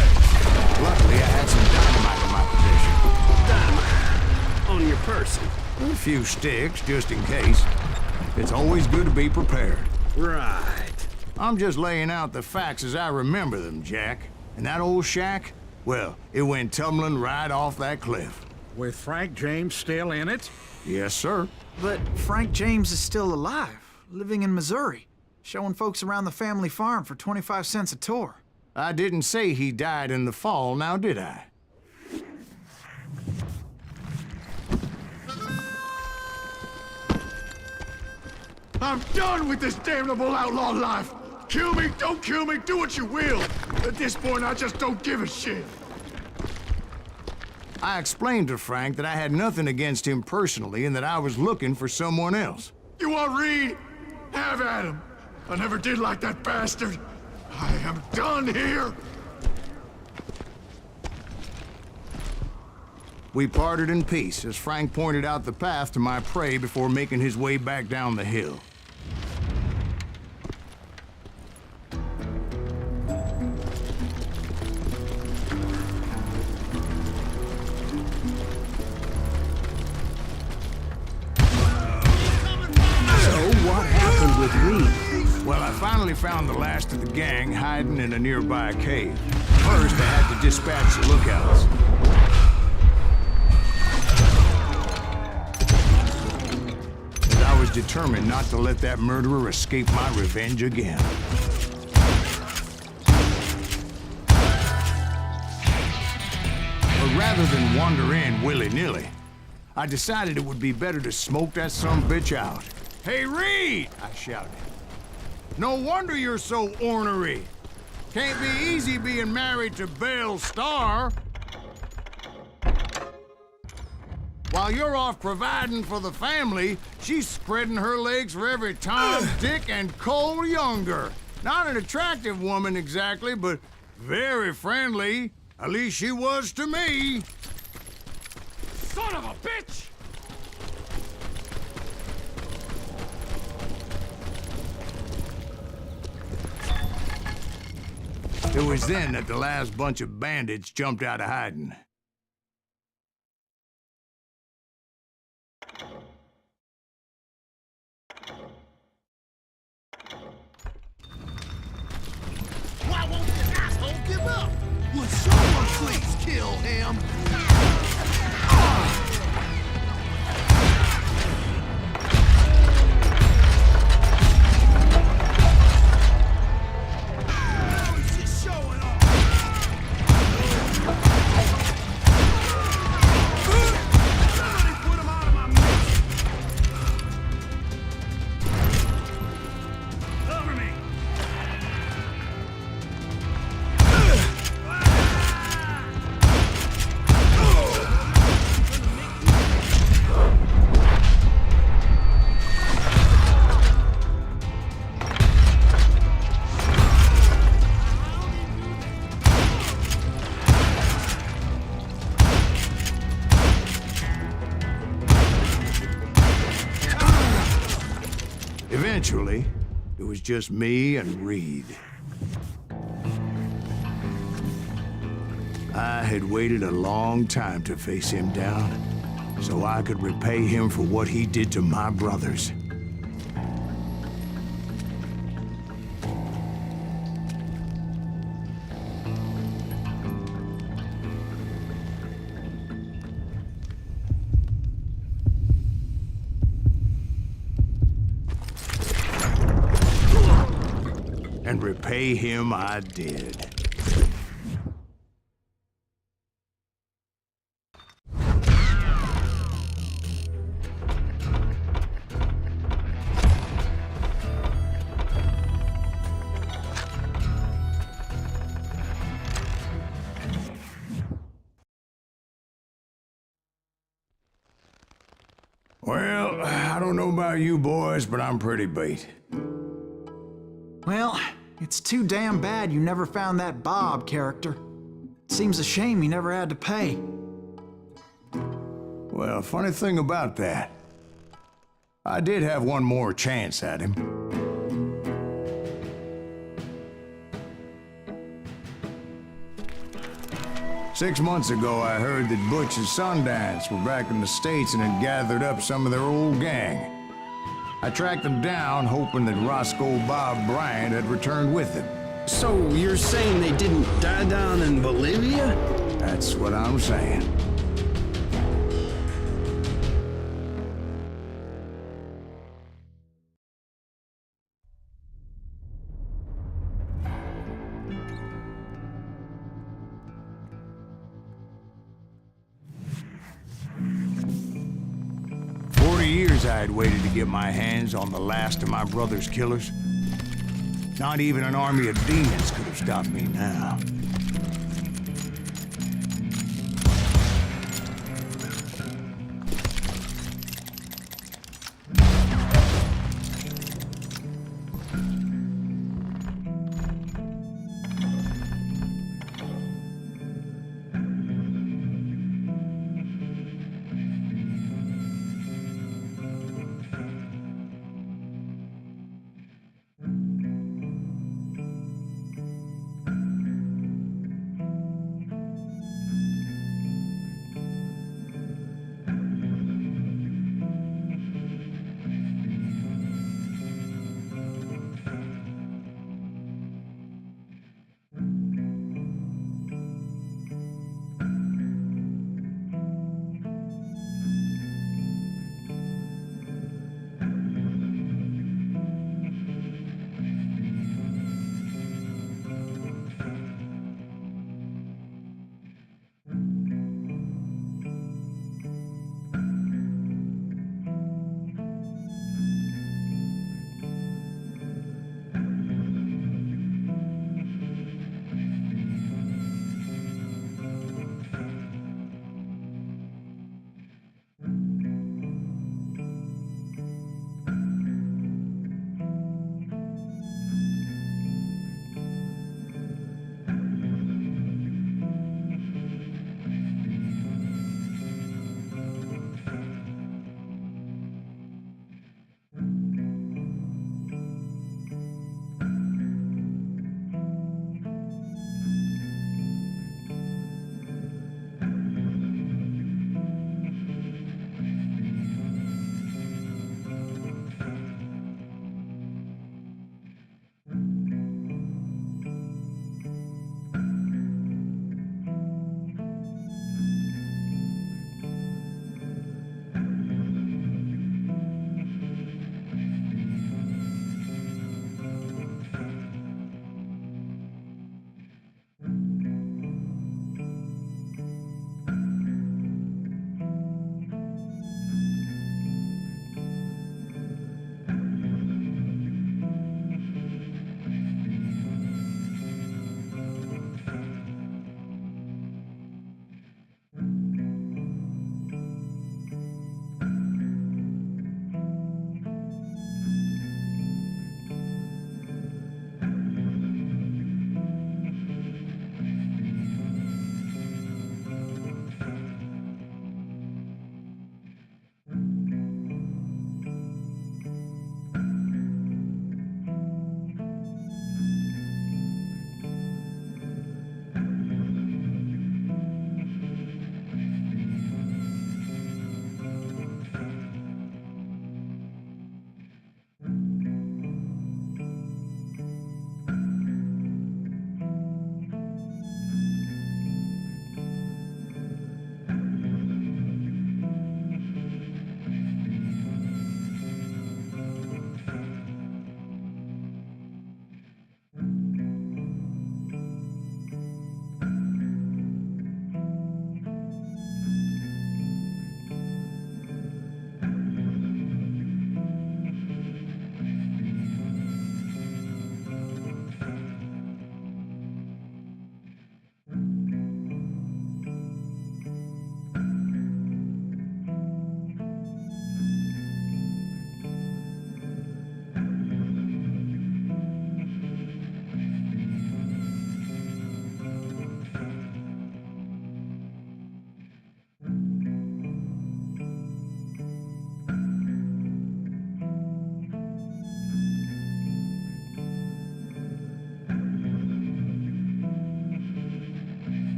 Luckily, I had some dynamite in my possession. Dynamite? On your person? A few sticks, just in case. It's always good to be prepared. Right. I'm just laying out the facts as I remember them, Jack. And that old shack, well, it went tumbling right off that cliff. With Frank James still in it? Yes, sir. But Frank James is still alive, living in Missouri, showing folks around the family farm for 25 cents a tour. I didn't say he died in the fall, now did I? I'm done with this damnable outlaw life. Kill me, don't kill me, do what you will. At this point, I just don't give a shit. I explained to Frank that I had nothing against him personally and that I was looking for someone else. You want Reed? Have at him. I never did like that bastard. I am done here. We parted in peace as Frank pointed out the path to my prey before making his way back down the hill. Well, I finally found the last of the gang hiding in a nearby cave. First, I had to dispatch the lookouts. As I was determined not to let that murderer escape my revenge again. But rather than wander in willy-nilly, I decided it would be better to smoke that sumbitch out. "Hey, Reed!" I shouted. "No wonder you're so ornery. Can't be easy being married to Belle Starr. While you're off providing for the family, she's spreading her legs for every Tom, Dick, and Cole Younger. Not an attractive woman exactly, but very friendly. At least she was to me." Son of a bitch! It was then that the last bunch of bandits jumped out of hiding. Why won't this asshole give up? Would someone please kill him? Eventually, it was just me and Reed. I had waited a long time to face him down, so I could repay him for what he did to my brothers. And repay him I did. Well, I don't know about you boys, but I'm pretty beat. Well, it's too damn bad you never found that Bob character. Seems a shame you never had to pay. Well, funny thing about that, I did have one more chance at him. Six months ago, I heard that Butch and Sundance were back in the States and had gathered up some of their old gang. I tracked them down, hoping that Roscoe Bob Bryant had returned with them. So you're saying they didn't die down in Bolivia? That's what I'm saying. Years I had waited to get my hands on the last of my brother's killers. Not even an army of demons could have stopped me now.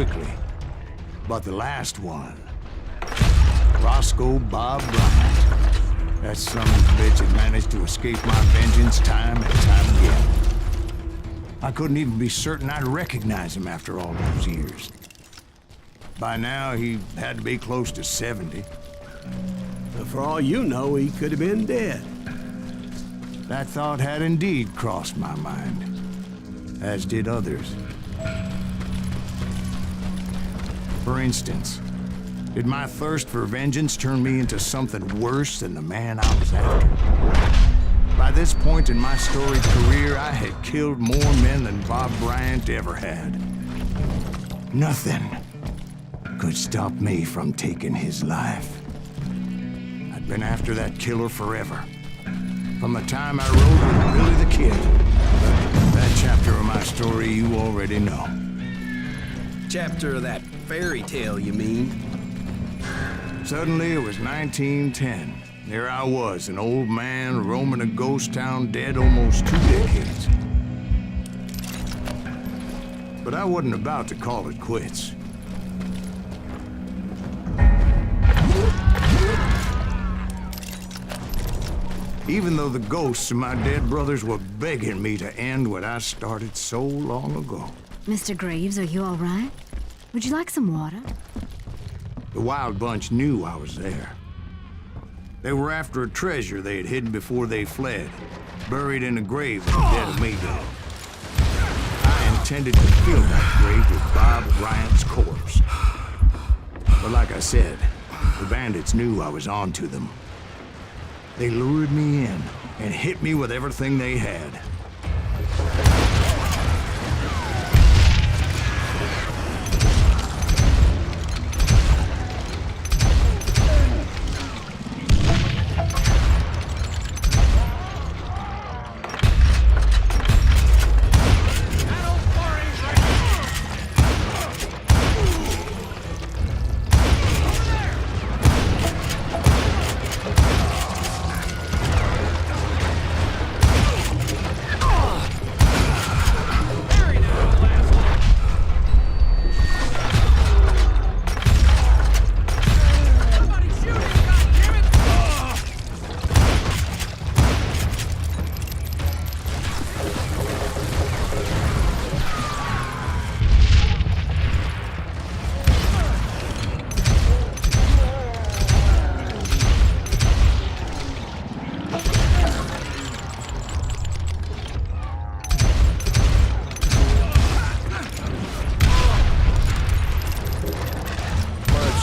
quickly. But the last one, Roscoe Bob Bryant, that son of a bitch had managed to escape my vengeance time and time again. I couldn't even be certain I'd recognize him after all those years. By now, he had to be close to 70. But for all you know, he could have been dead. That thought had indeed crossed my mind, as did others. For instance, did my thirst for vengeance turn me into something worse than the man I was after? By this point in my storied career, I had killed more men than Bob Bryant ever had. Nothing could stop me from taking his life. I'd been after that killer forever. From the time I rode with Billy the Kid. But that chapter of my story you already know. Chapter of that fairy tale, you mean? Suddenly, it was 1910. There I was, an old man roaming a ghost town dead almost 2 decades. But I wasn't about to call it quits. Even though the ghosts of my dead brothers were begging me to end what I started so long ago. Mr. Graves, are you all right? Would you like some water? The Wild Bunch knew I was there. They were after a treasure they had hidden before they fled, buried in a grave at the dead of Mayday. I intended to fill that grave with Bob Bryant's corpse. But like I said, the bandits knew I was onto them. They lured me in and hit me with everything they had.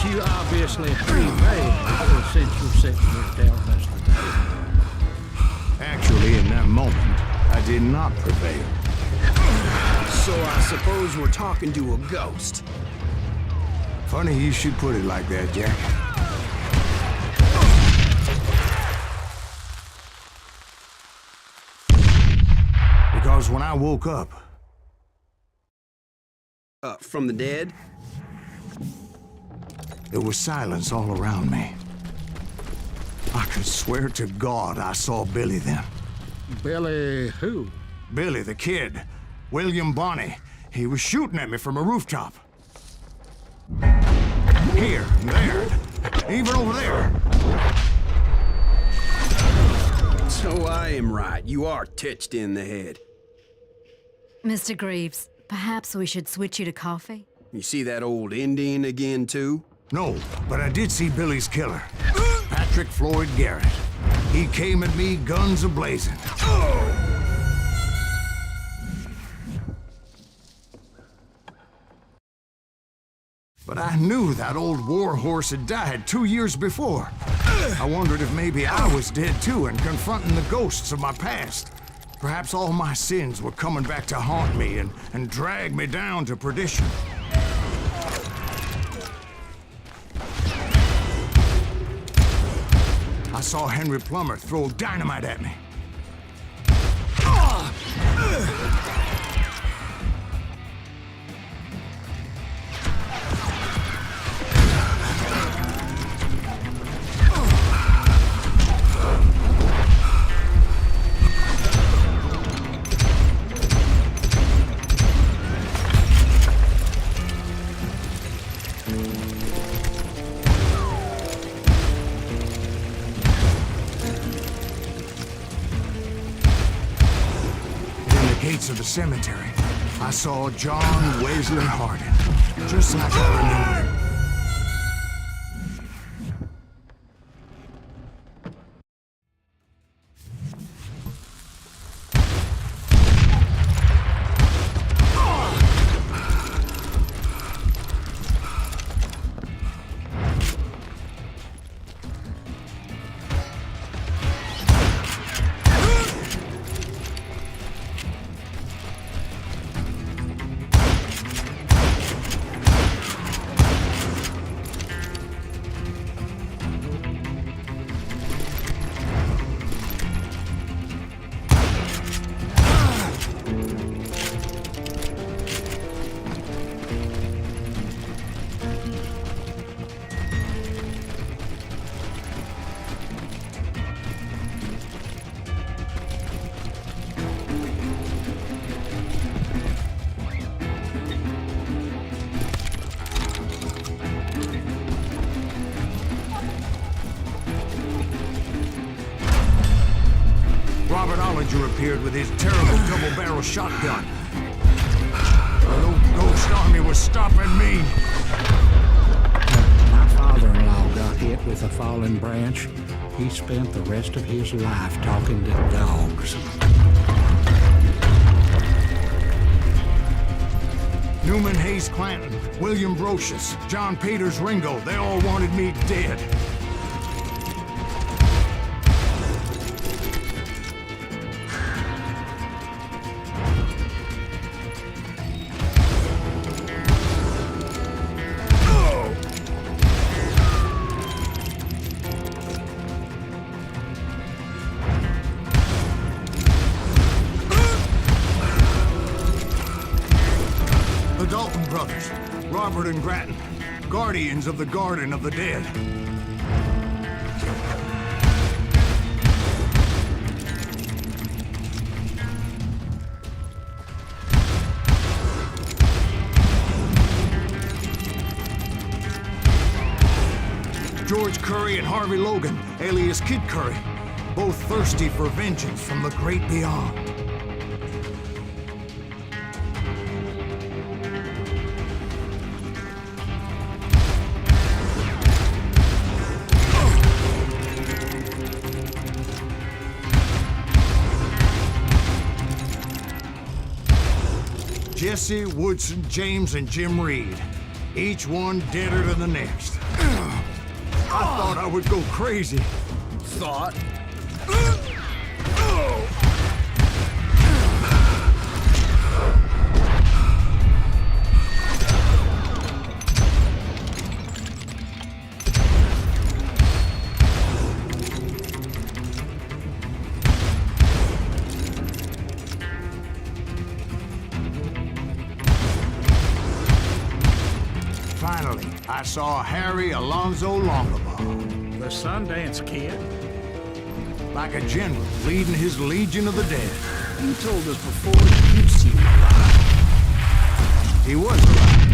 You obviously prevailed since you're sitting here telling us today. Actually, in that moment, I did not prevail. So I suppose we're talking to a ghost. Funny you should put it like that, Jack. Because when I woke up... From the dead? There was silence all around me. I could swear to God I saw Billy then. Billy who? Billy the Kid. William Bonney. He was shooting at me from a rooftop. Here, and there, even over there. So I am right. You are titched in the head. Mr. Graves, perhaps we should switch you to coffee? You see that old Indian again, too? No, but I did see Billy's killer. Patrick Floyd Garrett. He came at me guns a-blazing. But I knew that old war horse had died 2 years before. I wondered if maybe I was dead too and confronting the ghosts of my past. Perhaps all my sins were coming back to haunt me and drag me down to perdition. I saw Henry Plummer throw dynamite at me. gates of the cemetery, I saw John Wesley Hardin, just like I remember him. Appeared with his terrible double-barrel shotgun. The old ghost army was stopping me. My father-in-law got hit with a fallen branch. He spent the rest of his life talking to dogs. Newman Hayes Clanton, William Brocious, John Peters Ringo, they all wanted me dead. Robert and Grattan, guardians of the Garden of the Dead. George Curry and Harvey Logan, alias Kid Curry, both thirsty for vengeance from the great beyond. Jesse, Woodson, James, and Jim Reed. Each one deader than the next. I thought I would go crazy. Thought? Finally, I saw Harry Alonzo Longabaugh. The Sundance Kid? Like a general leading his Legion of the Dead. You told us before you'd seen him alive. He was alive.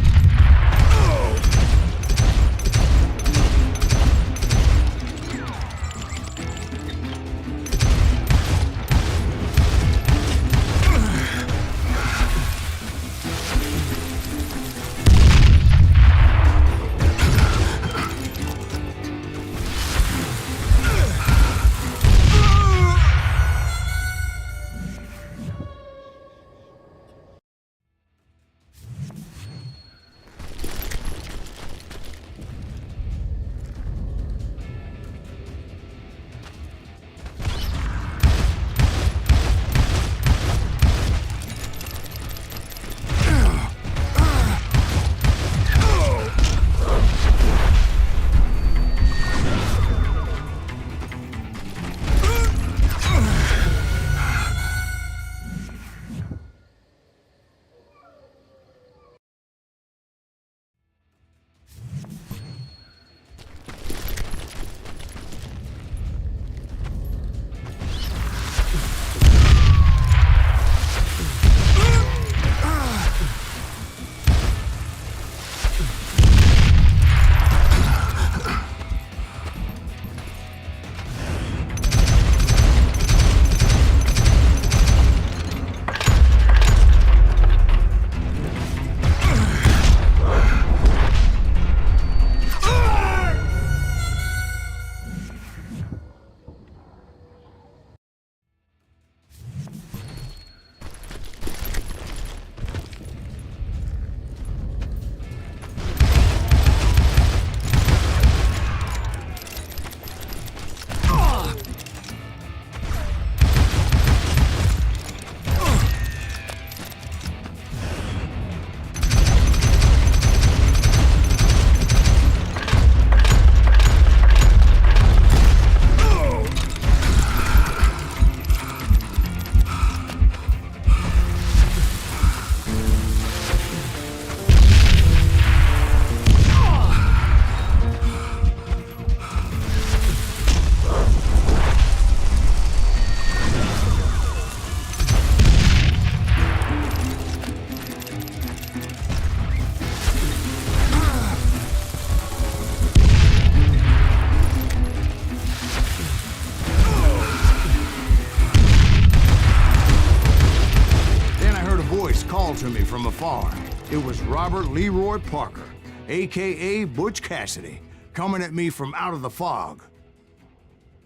far. It was Robert Leroy Parker, a.k.a. Butch Cassidy, coming at me from out of the fog.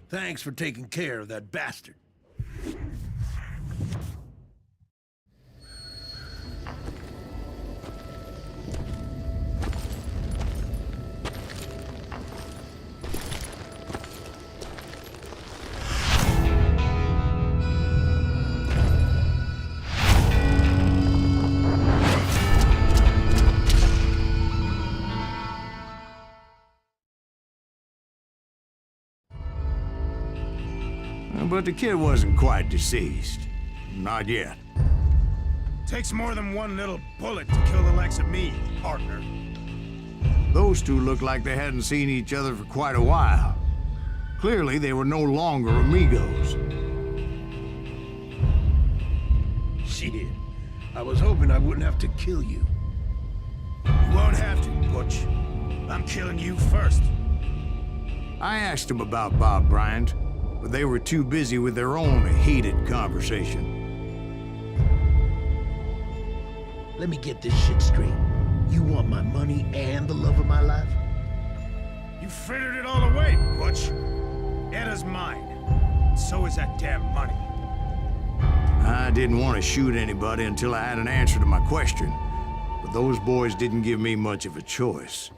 Thanks for taking care of that bastard. But the kid wasn't quite deceased. Not yet. Takes more than one little bullet to kill the likes of me, partner. Those two looked like they hadn't seen each other for quite a while. Clearly, they were no longer amigos. Shit. I was hoping I wouldn't have to kill you. You won't have to, Butch. I'm killing you first. I asked them about Bob Bryant, but they were too busy with their own heated conversation. Let me get this shit straight. You want my money and the love of my life? You frittered it all away, Butch. Eda's mine. So is that damn money. I didn't want to shoot anybody until I had an answer to my question, but those boys didn't give me much of a choice.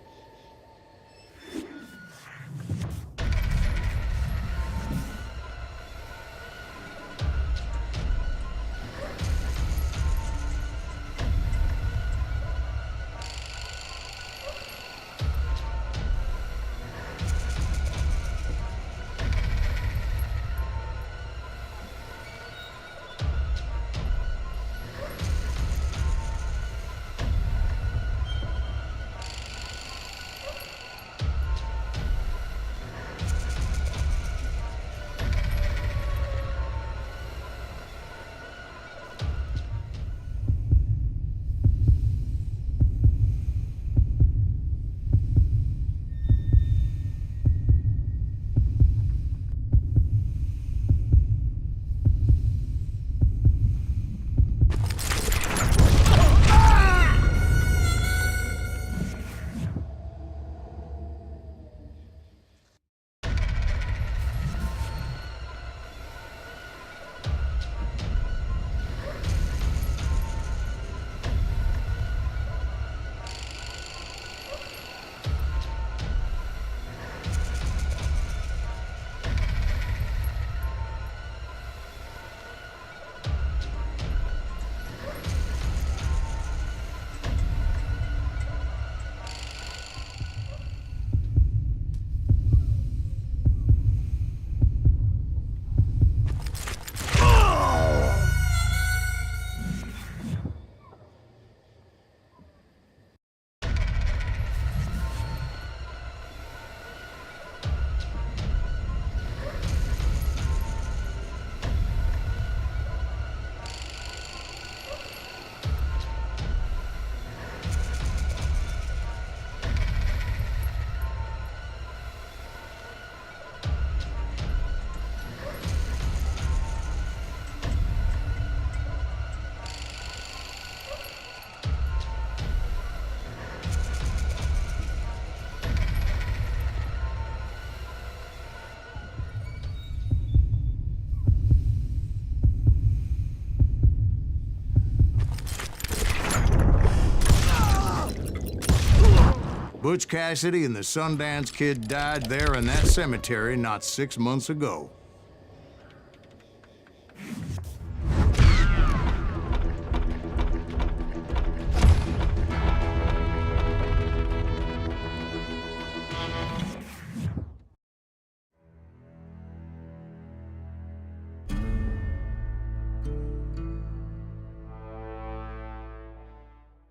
Butch Cassidy and the Sundance Kid died there in that cemetery not 6 months ago.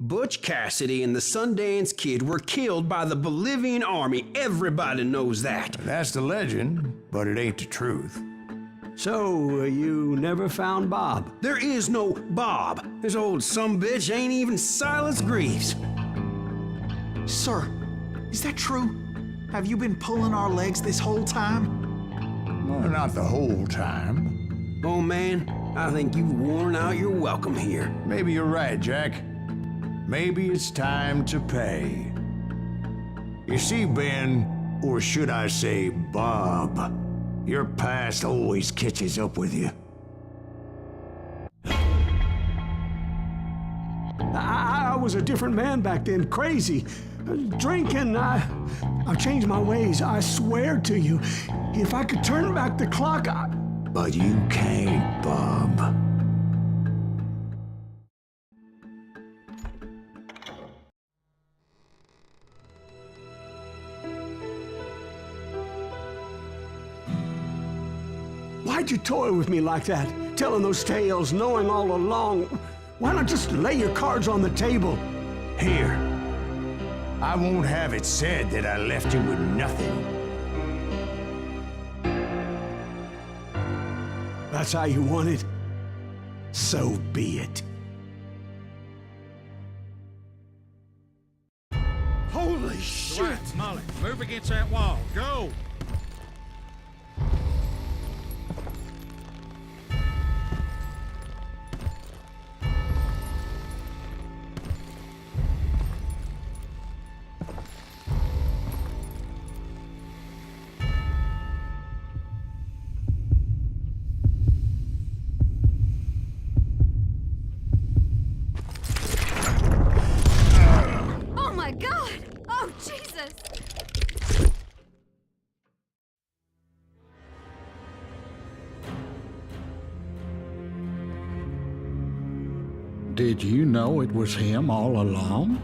Butch Cassidy and the Sundance Kid were killed by the Bolivian army. Everybody knows that. That's the legend, but it ain't the truth. So, you never found Bob? There is no Bob. This old sumbitch ain't even Silas Greaves. Sir, is that true? Have you been pulling our legs this whole time? Well, not the whole time. Oh man, I think you've worn out your welcome here. Maybe you're right, Jack. maybe it's time to pay. You see, Ben, or should I say Bob, your past always catches up with you. I was a different man back then, crazy. Drinking, I changed my ways, I swear to you. If I could turn back the clock, But you can't, Bob. Why'd you toy with me like that? Telling those tales, knowing all along. Why not just lay your cards on the table? Here. I won't have it said that I left you with nothing. That's how you want it? So be it. Holy shit! Right, Molly, move against that wall. Go! Oh my God! Oh, Jesus! Did you know it was him all along?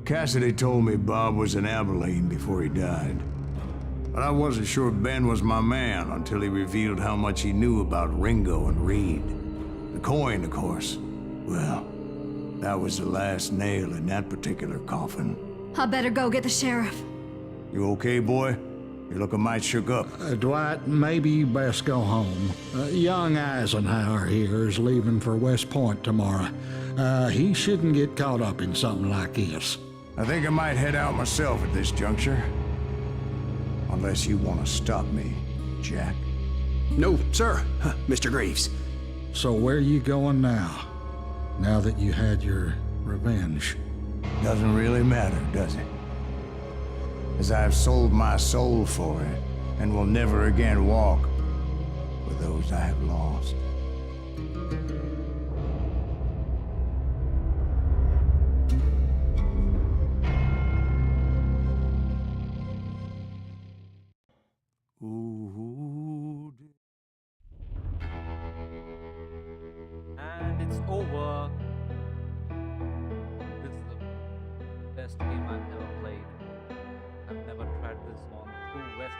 Cassidy told me Bob was in Abilene before he died. But I wasn't sure Ben was my man until he revealed how much he knew about Ringo and Reed. The coin, of course. Well, that was the last nail in that particular coffin. I better go get the sheriff. You okay, boy? You're looking mighty shook up. Dwight, maybe you best go home. Young Eisenhower here is leaving for West Point tomorrow. He shouldn't get caught up in something like this. I think I might head out myself at this juncture. Unless you want to stop me, Jack. No, sir, Mr. Greaves. So where you going now? Now that you had your revenge? Doesn't really matter, does it? As I've sold my soul for it, and will never again walk with those I have lost. Ooh. And it's over. This is the best game I've ever played. I've never tried this on True West.